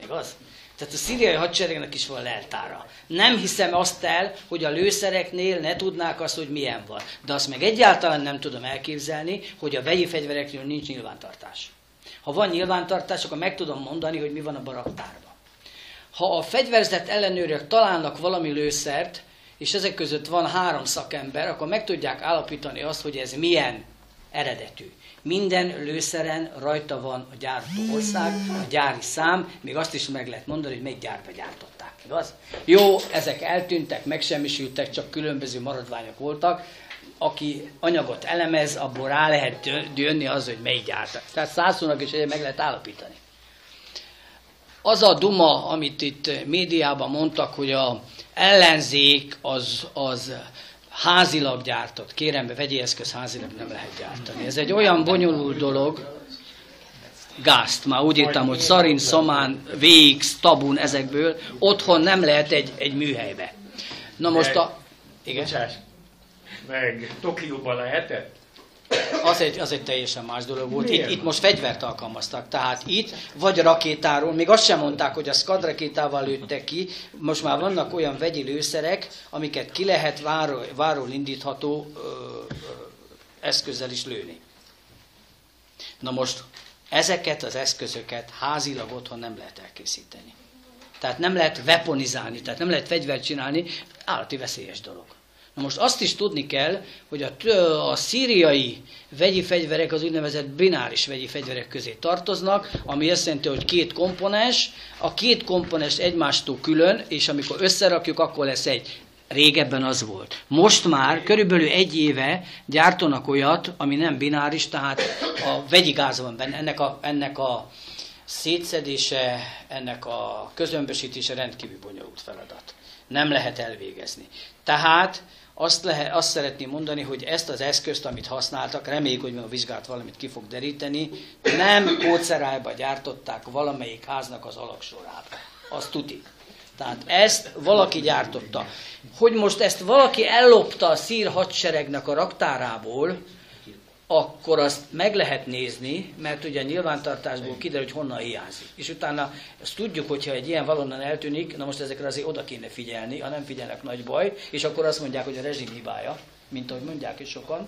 Igaz? Tehát a szíriai hadseregnek is van leltára. Nem hiszem azt el, hogy a lőszereknél ne tudnák azt, hogy milyen van. De azt meg egyáltalán nem tudom elképzelni, hogy a vegyi fegyvereknél nincs nyilvántartás. Ha van nyilvántartás, akkor meg tudom mondani, hogy mi van a baraktárban. Ha a fegyverzet ellenőrök találnak valami lőszert, és ezek között van 3 szakember, akkor meg tudják állapítani azt, hogy ez milyen eredetű. Minden lőszeren rajta van a gyártó ország, a gyári szám, még azt is meg lehet mondani, hogy melyik gyárba gyártották. Igaz? Jó, ezek eltűntek, megsemmisültek, csak különböző maradványok voltak. Aki anyagot elemez, abból rá lehet jönni az, hogy melyik gyártak. Tehát 100-nak is meg lehet állapítani. Az a duma, amit itt médiában mondtak, hogy az ellenzék az házilag gyártott, kérem be, vegyi eszköz házilag nem lehet gyártani. Ez egy olyan bonyolult dolog, gázt, már úgy írtam, hogy szarin, szamán, VX, tabun ezekből, otthon nem lehet egy műhelybe. Na most igen? Meg Tokióban lehetett? Az egy teljesen más dolog volt. Itt most fegyvert alkalmaztak. Tehát itt vagy rakétáról, még azt sem mondták, hogy a Scud rakétával lőttek ki, most már vannak olyan vegyi lőszerek, amiket ki lehet váról indítható eszközzel is lőni. Na most ezeket az eszközöket házilag otthon nem lehet elkészíteni. Tehát nem lehet weaponizálni, tehát nem lehet fegyvert csinálni, állati veszélyes dolog. Na most azt is tudni kell, hogy a szíriai vegyi fegyverek az úgynevezett bináris vegyi fegyverek közé tartoznak, ami azt jelenti, hogy két komponens, a két komponens egymástól külön, és amikor összerakjuk, akkor lesz egy. Régebben az volt. Most már körülbelül 1 éve gyártanak olyat, ami nem bináris, tehát a vegyi gáz van benne, ennek a szétszedése, ennek a közömbösítése rendkívül bonyolult feladat. Nem lehet elvégezni. Tehát azt szeretném mondani, hogy ezt az eszközt, amit használtak, reméljük, hogy a vizsgálat valamit ki fog deríteni, nem kócerájba gyártották valamelyik háznak az alaksorába. Azt tuti. Tehát ezt valaki gyártotta. Hogy most ezt valaki ellopta a szír hadseregnek a raktárából, akkor azt meg lehet nézni, mert ugye a nyilvántartásból kiderül, hogy honnan hiányzik. És utána azt tudjuk, hogyha egy ilyen valonnan eltűnik, na most ezekre azért oda kéne figyelni, ha nem figyelnek, nagy baj, és akkor azt mondják, hogy a rezsim hibája, mint ahogy mondják is sokan,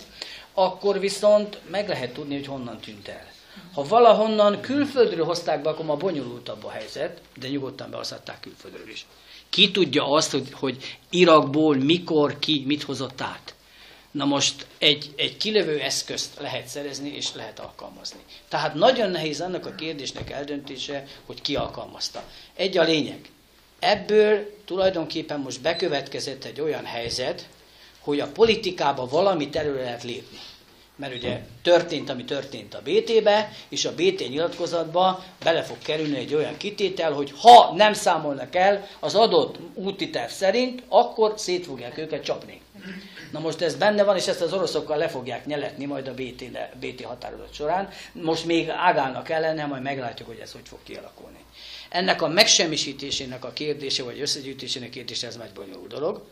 akkor viszont meg lehet tudni, hogy honnan tűnt el. Ha valahonnan külföldről hozták be, akkor ma bonyolultabb a helyzet, de nyugodtan behozhatták külföldről is. Ki tudja azt, hogy Irakból mikor ki mit hozott át? Na most egy kilövő eszközt lehet szerezni és lehet alkalmazni. Tehát nagyon nehéz annak a kérdésnek eldöntése, hogy ki alkalmazta. Egy a lényeg. Ebből tulajdonképpen most bekövetkezett egy olyan helyzet, hogy a politikába valamit előre lehet lépni. Mert ugye történt, ami történt a BT-be, és a BT nyilatkozatba bele fog kerülni egy olyan kitétel, hogy ha nem számolnak el az adott úti terv szerint, akkor szét fogják őket csapni. Na most ez benne van, és ezt az oroszokkal le fogják nyeletni majd a BT határozat során. Most még ágálnak ellene, majd meglátjuk, hogy ez hogy fog kialakulni. Ennek a megsemmisítésének a kérdése, vagy összegyűjtésének a kérdése, ez egy bonyolult dolog.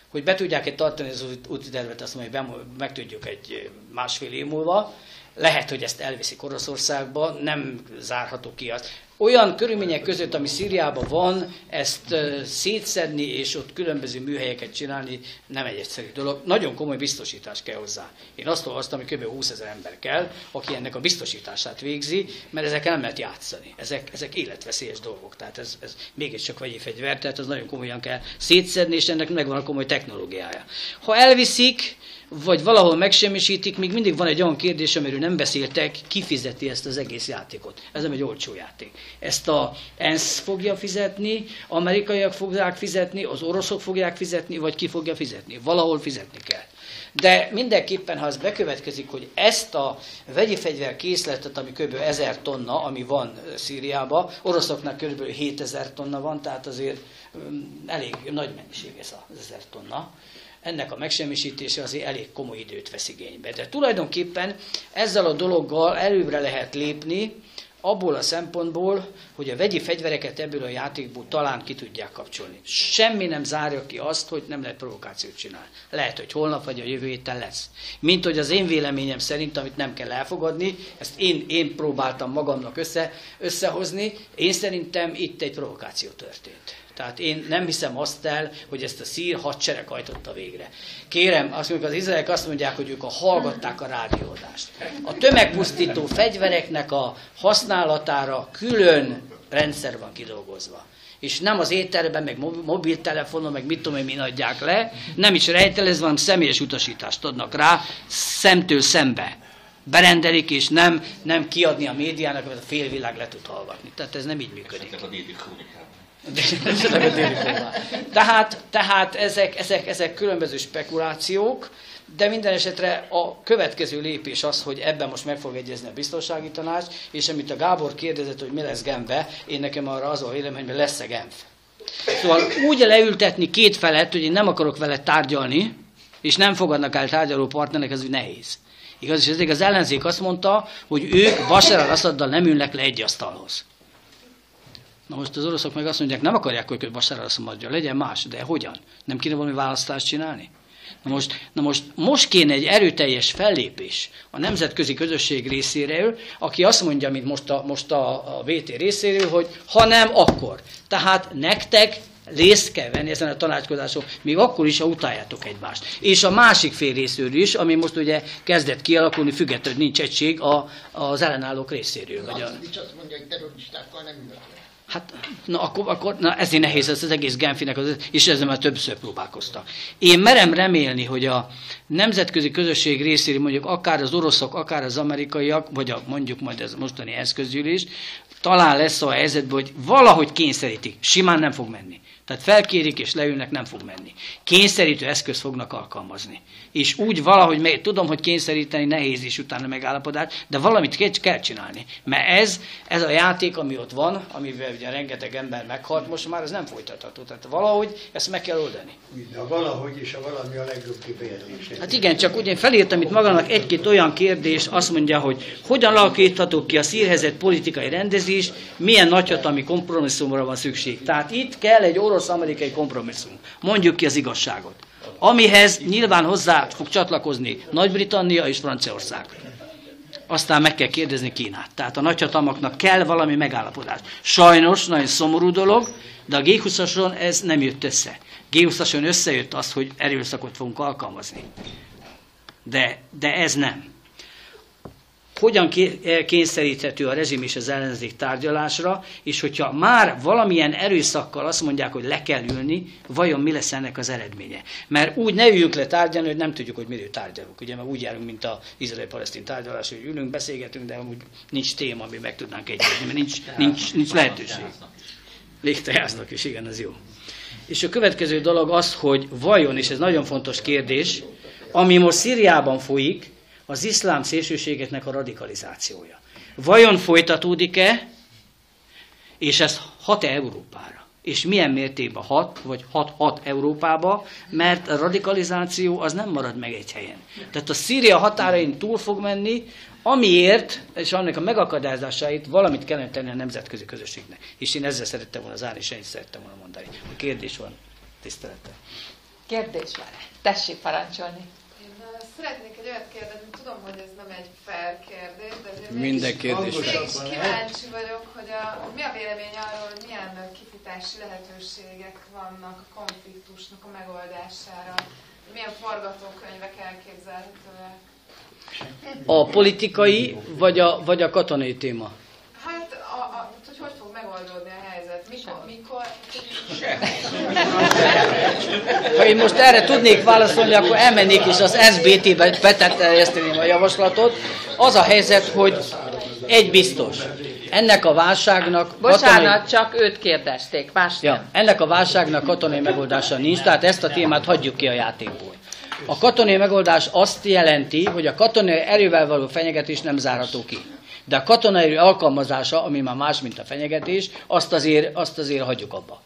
Hogy be tudják-e tartani az úti tervet, azt majd megtudjuk egy 1,5 év múlva. Lehet, hogy ezt elviszik Oroszországba, nem zárható ki azt. Olyan körülmények között, ami Szíriában van, ezt szétszedni és ott különböző műhelyeket csinálni nem egy egyszerű dolog. Nagyon komoly biztosítás kell hozzá. Én azt olvastam, hogy kb. 20 000 ember kell, aki ennek a biztosítását végzi, mert ezekkel nem lehet játszani. Ezek életveszélyes dolgok. Tehát ez mégiscsak vegyi fegyver, tehát az nagyon komolyan kell szétszedni, és ennek megvan a komoly technológiája. Ha elviszik, vagy valahol megsemmisítik, még mindig van egy olyan kérdés, amiről nem beszéltek, ki fizeti ezt az egész játékot. Ez nem egy olcsó játék. Ezt a ENSZ fogja fizetni, amerikaiak fogják fizetni, az oroszok fogják fizetni, vagy ki fogja fizetni. Valahol fizetni kell. De mindenképpen, ha az bekövetkezik, hogy ezt a vegyi fegyver készletet, ami kb. 1000 tonna, ami van Szíriában, oroszoknak kb. 7000 tonna van, tehát azért elég nagy mennyiség ez az 1000 tonna. Ennek a megsemmisítése azért elég komoly időt vesz igénybe. De tulajdonképpen ezzel a dologgal előbbre lehet lépni, abból a szempontból, hogy a vegyi fegyvereket ebből a játékból talán ki tudják kapcsolni. Semmi nem zárja ki azt, hogy nem lehet provokációt csinálni. Lehet, hogy holnap vagy a jövő héten lesz. Mint hogy az én véleményem szerint, amit nem kell elfogadni, ezt én próbáltam magamnak összehozni, én szerintem itt egy provokáció történt. Tehát én nem hiszem azt el, hogy ezt a szír hadsereg hajtotta végre. Kérem, az izraeliek azt mondják, hogy ők hallgatták a rádióadást. A tömegpusztító fegyvereknek a használatára külön rendszer van kidolgozva. És nem az étterben, meg mobiltelefonon, meg mit tudom én, min adják le, nem is rejtelezve, hanem személyes utasítást adnak rá, szemtől szembe. Berendelik, és nem kiadni a médiának, mert a félvilág le tud hallgatni. Tehát ez nem így működik. Tehát ezek különböző spekulációk, de minden esetre a következő lépés az, hogy ebben most meg fog egyezni a biztonsági tanács, és amit a Gábor kérdezett, hogy mi lesz Genfbe, én nekem arra az a vélemény, hogy lesz-e Genf. Szóval úgy leültetni két felet, hogy én nem akarok vele tárgyalni, és nem fogadnak el tárgyaló partnernek, ez úgy nehéz. Igaz, és ezért az ellenzék azt mondta, hogy ők Bashar al-Assaddal nem ülnek le egy asztalhoz. Na most az oroszok meg azt mondják, nem akarják, hogy Bashar al-Assad legyen más, de hogyan? Nem kéne valami választást csinálni? Na most kéne egy erőteljes fellépés a nemzetközi közösség részéről, aki azt mondja, mint most a VT részéről, hogy ha nem, akkor. Tehát nektek részt kell venni ezen a tanácskozáson, még akkor is, ha utáljátok egymást. És a másik fél részéről is, ami most ugye kezdett kialakulni, függetlenül, hogy nincs egység az ellenállók részéről. Az azt mondja, hogy terroristákkal nem ülök le. Hát, na ezért nehéz ez az egész Genfinek, és ezzel már többször próbálkoztak. Én merem remélni, hogy a nemzetközi közösség részéről mondjuk akár az oroszok, akár az amerikaiak, vagy mondjuk majd ez mostani eszközgyűlés, talán lesz a helyzetben, hogy valahogy kényszerítik, simán nem fog menni. Tehát felkérik és leülnek, nem fog menni. Kényszerítő eszközt fognak alkalmazni. És úgy valahogy, tudom, hogy kényszeríteni nehéz is utána megállapodás, de valamit kell csinálni. Mert ez a játék, ami ott van, amivel ugye rengeteg ember meghalt, most már ez nem folytatható. Tehát valahogy ezt meg kell oldani. A valahogy és a valami a legjobb kifejezés. Hát igen, csak ugye én felírtam itt magamnak egy-két olyan kérdés, azt mondja, hogy hogyan alakítható ki a szírhelyzet politikai rendezés, milyen nagyhatalmi kompromisszumra van szükség. Tehát itt kell egy orosz-amerikai kompromisszum. Mondjuk ki az igazságot. Amihez nyilván hozzá fog csatlakozni Nagy-Britannia és Franciaország. Aztán meg kell kérdezni Kínát. Tehát a nagyhatalmaknak kell valami megállapodás. Sajnos, nagyon szomorú dolog, de a G20-ason ez nem jött össze. G20-ason összejött az, hogy erőszakot fogunk alkalmazni. De ez nem. Hogyan kényszeríthető a rezsim és az ellenzék tárgyalásra, és hogyha már valamilyen erőszakkal azt mondják, hogy le kell ülni, vajon mi lesz ennek az eredménye? Mert úgy ne üljünk le tárgyalni, hogy nem tudjuk, hogy miről tárgyalunk. Ugye, mert úgy járunk, mint az izraeli-palesztin tárgyalás, hogy ülünk, beszélgetünk, de amúgy nincs téma, ami meg tudnánk egyezni, mert nincs lehetőség. Légtejásznak is, igen, az jó. És a következő dolog az, hogy vajon, és ez nagyon fontos kérdés, ami most Szíriában folyik, az iszlám szélsőségeknek a radikalizációja. Vajon folytatódik-e, és ez hat-e Európára? És milyen mértékben hat, vagy hat Európába, mert a radikalizáció az nem marad meg egy helyen. Tehát a Szíria határain túl fog menni, amiért, és annak a megakadályozásáit valamit kellene tenni a nemzetközi közösségnek. És én ezzel szerettem volna zárni, és ennyit szerettem volna mondani. A kérdés van, tisztelettel. Kérdés van. Tessék parancsolni. Szeretnék egy olyat kérdezni, tudom, hogy ez nem egy fair kérdés, de minden kérdés. mégis kíváncsi vagyok, hogy mi a vélemény arról, hogy milyen kifutási lehetőségek vannak a konfliktusnak a megoldására, milyen forgatókönyvek elképzelhetőek. A politikai vagy a katonai téma? Hát, hogy fog megoldódni a helyzet? Mikor? Ha én most erre tudnék válaszolni, akkor elmennék és az SBT-be beterjeszteném a javaslatot. Az a helyzet, hogy egy biztos. Ennek a válságnak... Bocsánat, csak őt kérdezték, más nem. Ennek a válságnak katonai megoldása nincs, tehát ezt a témát hagyjuk ki a játékból. A katonai megoldás azt jelenti, hogy a katonai erővel való fenyegetés nem zárható ki. De a katonai erő alkalmazása, ami már más, mint a fenyegetés, azt azért hagyjuk abba.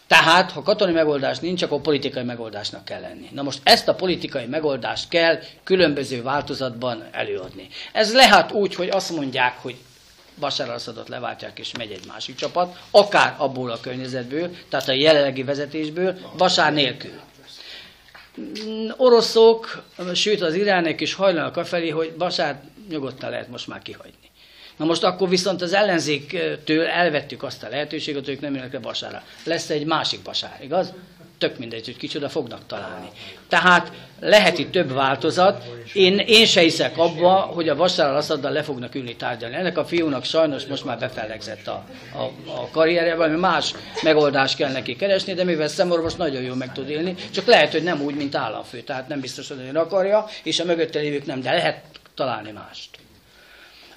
Tehát, ha katonai megoldás nincs, akkor politikai megoldásnak kell lenni. Na most ezt a politikai megoldást kell különböző változatban előadni. Ez lehet úgy, hogy azt mondják, hogy Bashar al-Assadot leváltják és megy egy másik csapat, akár abból a környezetből, tehát a jelenlegi vezetésből, Bashar nélkül. Oroszok, sőt az irániak is hajlanak afelé, hogy Bashart nyugodtan lehet most már kihagyni. Na most akkor viszont az ellenzéktől elvettük azt a lehetőséget, hogy ők nem jönnek le Basharra. Lesz egy másik Bashar, igaz? Tök mindegy, hogy kicsoda fognak találni. Tehát lehet itt több változat. Én se hiszek abba, hogy a Bashar al-Assaddal le fognak ülni tárgyalni. Ennek a fiúnak sajnos most már befellegzett a karrierje, valami más megoldást kell neki keresni, de mivel szemorvos nagyon jól meg tud élni, csak lehet, hogy nem úgy, mint államfő. Tehát nem biztos, hogy ön akarja, és a mögötte lévők nem, de lehet találni mást.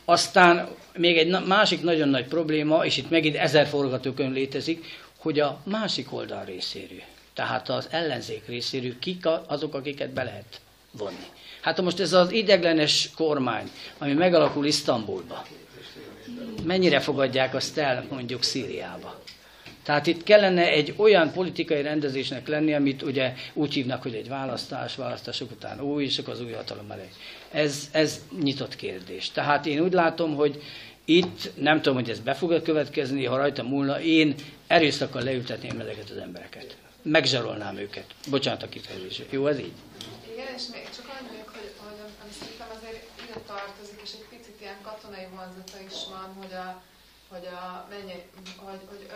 Aztán még egy másik nagyon nagy probléma, és itt megint 1000 forgatókönyv létezik, hogy a másik oldal részéről, tehát az ellenzék részéről kik azok, akiket be lehet vonni. Hát most ez az ideiglenes kormány, ami megalakul Isztambulba, mennyire fogadják azt el mondjuk Szíriába? Tehát itt kellene egy olyan politikai rendezésnek lenni, amit ugye úgy hívnak, hogy egy választások után új, és akkor az új hatalom elé. Ez nyitott kérdés. Tehát én úgy látom, hogy itt nem tudom, hogy ez be fog következni, ha rajta múlna, én erőszakkal leültetném ezeket az embereket. Megzsarolnám őket. Bocsánat a kifejezésre. Jó, ez így? Igen, és még csak annyi, hogy ami szerintem azért ide tartozik, és egy picit ilyen katonai vonzata is van, hogy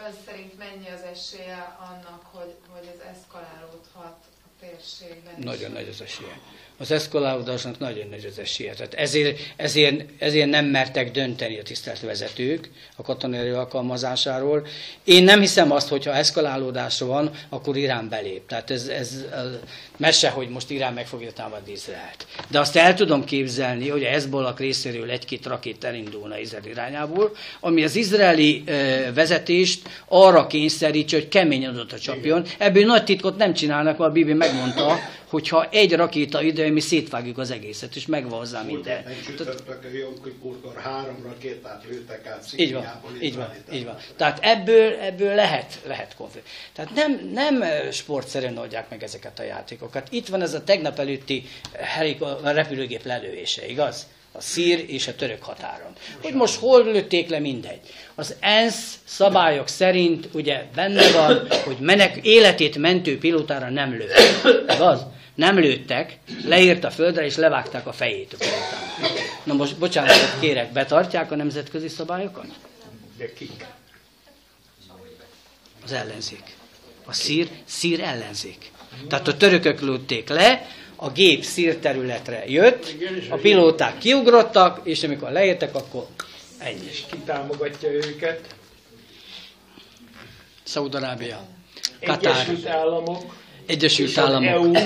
ön szerint mennyi az esélye annak, hogy ez eszkalálódhat a térségben. Nagyon nagy az esélye. Az eszkalálódásnak nagyon nagy az esélye. Tehát ezért nem mertek dönteni a tisztelt vezetők a katonai erő alkalmazásáról. Én nem hiszem azt, hogyha eszkalálódás van, akkor Irán belép. Tehát ez mese, hogy most Irán meg fogja támadni Izraelt. De azt el tudom képzelni, hogy a Hezbollah részéről egy-két rakét elindulna Izrael irányából, ami az izraeli vezetést arra kényszerítse, hogy keményen oda csapjon. Ebből nagy titkot nem csinálnak, mert a Bibi megmondta, hogyha egy rakéta ide, mi szétvágjuk az egészet, és megvan hozzá minden. Csütörtökön 3 rakétát lőttek át Szíriából. Így van. Tehát ebből lehet konfliktus. Tehát nem sportszerűen oldják meg ezeket a játékokat. Itt van ez a tegnap előtti repülőgép lelövése, igaz? A szír és a török határon. Hogy most hol lőtték le, mindegy. Az ENSZ szabályok szerint ugye benne van, hogy életét mentő pilótára nem lőttek. Igaz? Nem lőttek, leírt a földre és levágták a fejét a pilótának. Na most bocsánatot kérek, betartják a nemzetközi szabályokat? De kik? Az ellenzék. A szír ellenzék. Tehát a törökök lőtték le, a gép szír területre jött, a pilóták kiugrottak, és amikor leértek, akkor ennyi. És ki támogatja őket? Szaúd-Arábia, Katár, Egyesült Államok,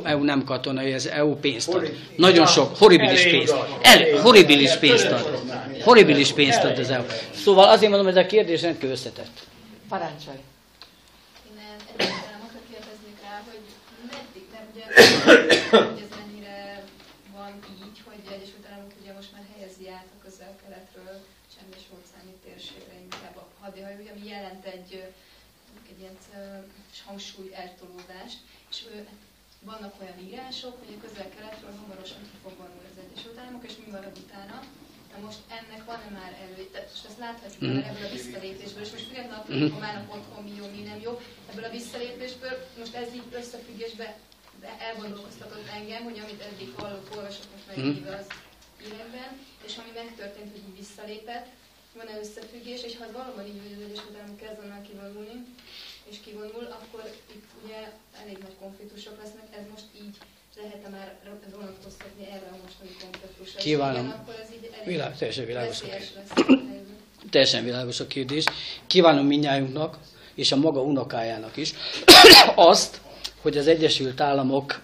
EU nem katonai, ez EU pénzt ad. Nagyon sok, horribilis pénzt ad az EU. Szóval azért mondom, hogy ez a kérdés rendkívül összetett. Parancsolj! Én Egyesült Államokra kérdeznék rá, hogy meddig, mert ugye hogy ez mennyire van így, hogy Egyesült Államok ugye most már helyezi át a közel-keletről csendes óceáni térségre inkább a hadihajó, ami jelent egy ilyen hangsúly eltolódást, és vannak olyan írások, hogy a közel-keletről hamarosan ki fog vonulni az Egyesült Államok, és mi marad utána. Na most ennek van-e már most ezt láthatjuk már ebből a visszalépésből, és most függetlenül attól, hogy Omának otthon mi jó, mi nem jó, ebből a visszalépésből most ez így összefüggésbe elgondolkoztatott engem, hogy amit eddig hallott, olvasott most meg az években, és ami megtörtént, hogy így visszalépett, van-e összefüggés, és ha valóban így, hogy az Egyesült Államok kezd onnan kivonulni, és kivonul, akkor itt ugye elég nagy konfliktusok lesznek, ez most így lehet-e már vonatkoztatni erre a mostani konfliktusra? Kívánom. Igen, akkor ez így elég teljesen világos a veszélyes kérdés. lesz. Teljesen világos a kérdés. Kívánom mindnyájunknak, és a maga unokájának is azt, hogy az Egyesült Államok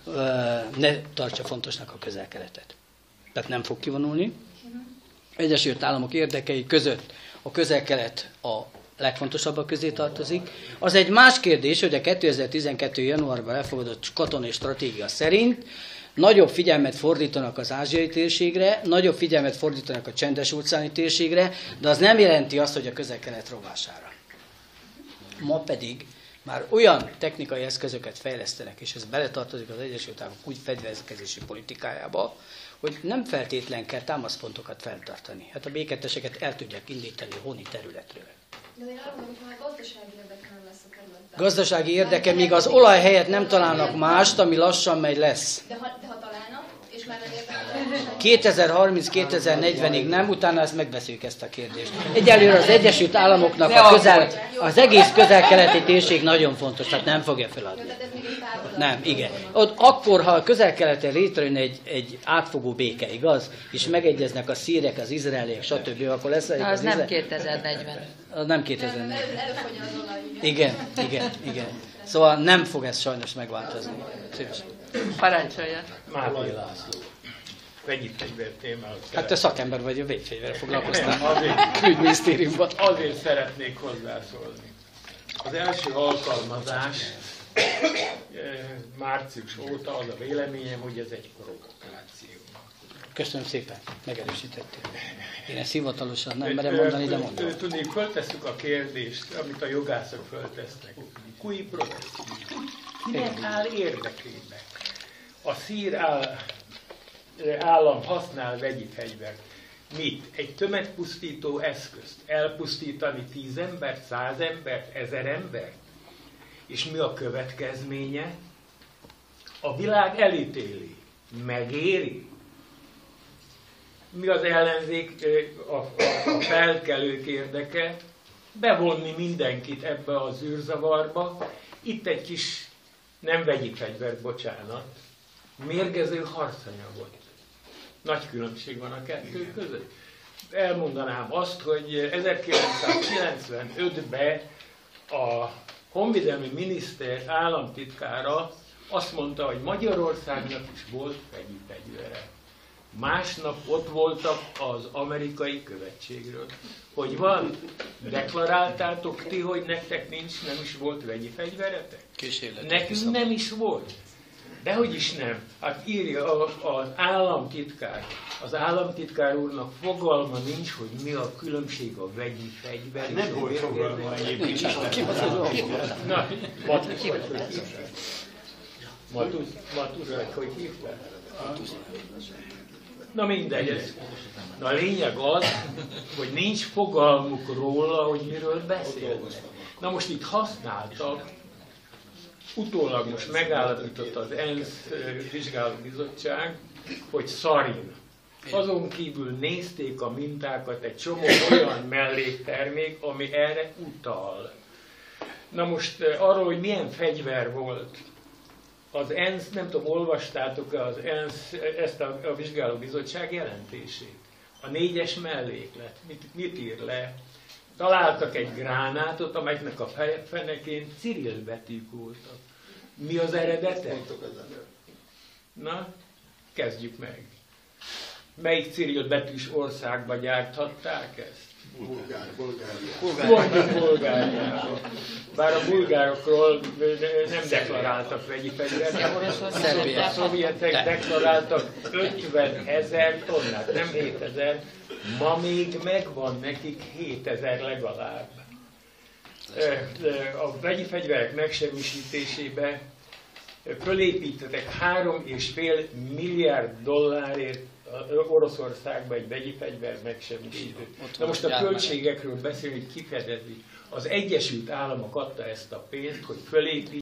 ne tartsa fontosnak a közel-keletet. Tehát nem fog kivonulni. Egyesült Államok érdekei között a közel-kelet a legfontosabbak közé tartozik. Az egy más kérdés, hogy a 2012. januárban elfogadott katonai stratégia szerint nagyobb figyelmet fordítanak az ázsiai térségre, nagyobb figyelmet fordítanak a csendes-óceáni térségre, de az nem jelenti azt, hogy a közel-kelet rovására. Ma pedig már olyan technikai eszközöket fejlesztenek, és ez beletartozik az Egyesült Államok úgy fegyverkezési politikájába, hogy nem feltétlen kell támaszpontokat fenntartani. Hát a béketeseket el tudják indítani a honi területről. De én arra mondom, hogy már gazdasági érdeke nem lesz a területen. Gazdasági érdeke, míg az olaj helyett nem találnak mást, ami lassan megy lesz. De ha találnak, és már nem érdekel. 2030-2040-ig nem, utána ezt megbeszéljük ezt a kérdést. Egyelőre az Egyesült Államoknak az egész közel-keleti térség nagyon fontos, tehát nem fogja feladni. Nem, igen. Ott akkor, ha a közel-keleten létrejön egy átfogó béke, igaz? És megegyeznek a szírek, az izraeliek, stb., akkor lesz egy... Az nem 2040. Az nem 2040. Előfogy az olaj. Igen. Szóval nem fog ez sajnos megváltozni. Szívesen. Parancsolja. Máté László. Vegyi fegyver témához. Hát te szakember vagy, a végfegyverrel foglalkoztál. Külügyminisztériumban. Azért szeretnék hozzászólni. Az első alkalmazás március óta az a véleményem, hogy ez egy provokáció. Köszönöm szépen, megerősítették. Én ezt hivatalosan nem merem mondani, de mondom. Tudnék, föltesszük a kérdést, amit a jogászok föltesznek. Cui prodest? Kinek áll érdekében? A szír állam használ vegyi fegyvert. Mit? Egy tömegpusztító eszközt. Elpusztítani 10 embert, 100 embert, 1000 embert? És mi a következménye? A világ elítéli. Megéri? Mi az ellenzék, a felkelők érdeke? Bevonni mindenkit ebbe az űrzavarba. Itt egy kis, nem vegyi fegyver, bocsánat, mérgező harcanyagot. Nagy különbség van a kettő között. Elmondanám azt, hogy 1995-ben a honvédelmi miniszter államtitkára azt mondta, hogy Magyarországnak is volt vegyi fegyvere. Másnap ott voltak az amerikai követségről. Hogy van? Deklaráltátok ti, hogy nektek nincs, nem is volt vegyi fegyveretek? Nekünk nem is volt. Dehogy is nem. Hát írja az államtitkár. Az államtitkár úrnak fogalma nincs, hogy mi a különbség a vegyi fegyver. Nem volt fogalma egyébként. Na, Matusz, vagy hogy hívták? Na mindegy. Na a lényeg az, hogy nincs fogalmuk róla, hogy miről beszélnek. Na most itt használtak, utólag most megállapította az ENSZ vizsgálóbizottság, hogy szarin. Azon kívül nézték a mintákat egy csomó olyan melléktermék, ami erre utal. Na most arról, hogy milyen fegyver volt, az ENSZ, nem tudom, olvastátok-e az ENSZ, ezt a vizsgálóbizottság jelentését? A 4-es melléklet. Mit ír le? Találtak egy gránátot, amelynek a fenekén Cirill betűk voltak. Mi az eredete? Na, kezdjük meg. Melyik Cirill betűs országba gyárthatták ezt? Bulgáriában. Bár a bulgárokról nem deklaráltak vegyi fegyvert, a szovjetek deklaráltak 50 000 tonnát, nem 7000, ma még megvan nekik 7000 legalább. A vegyi fegyverek megsemmisítésébe fölépítettek $3,5 milliárd Oroszországba egy vegyi fegyver megsemmisítő. Na most a költségekről beszélni, hogy kifedezi. Az Egyesült Államok adta ezt a pénzt, hogy fölépítse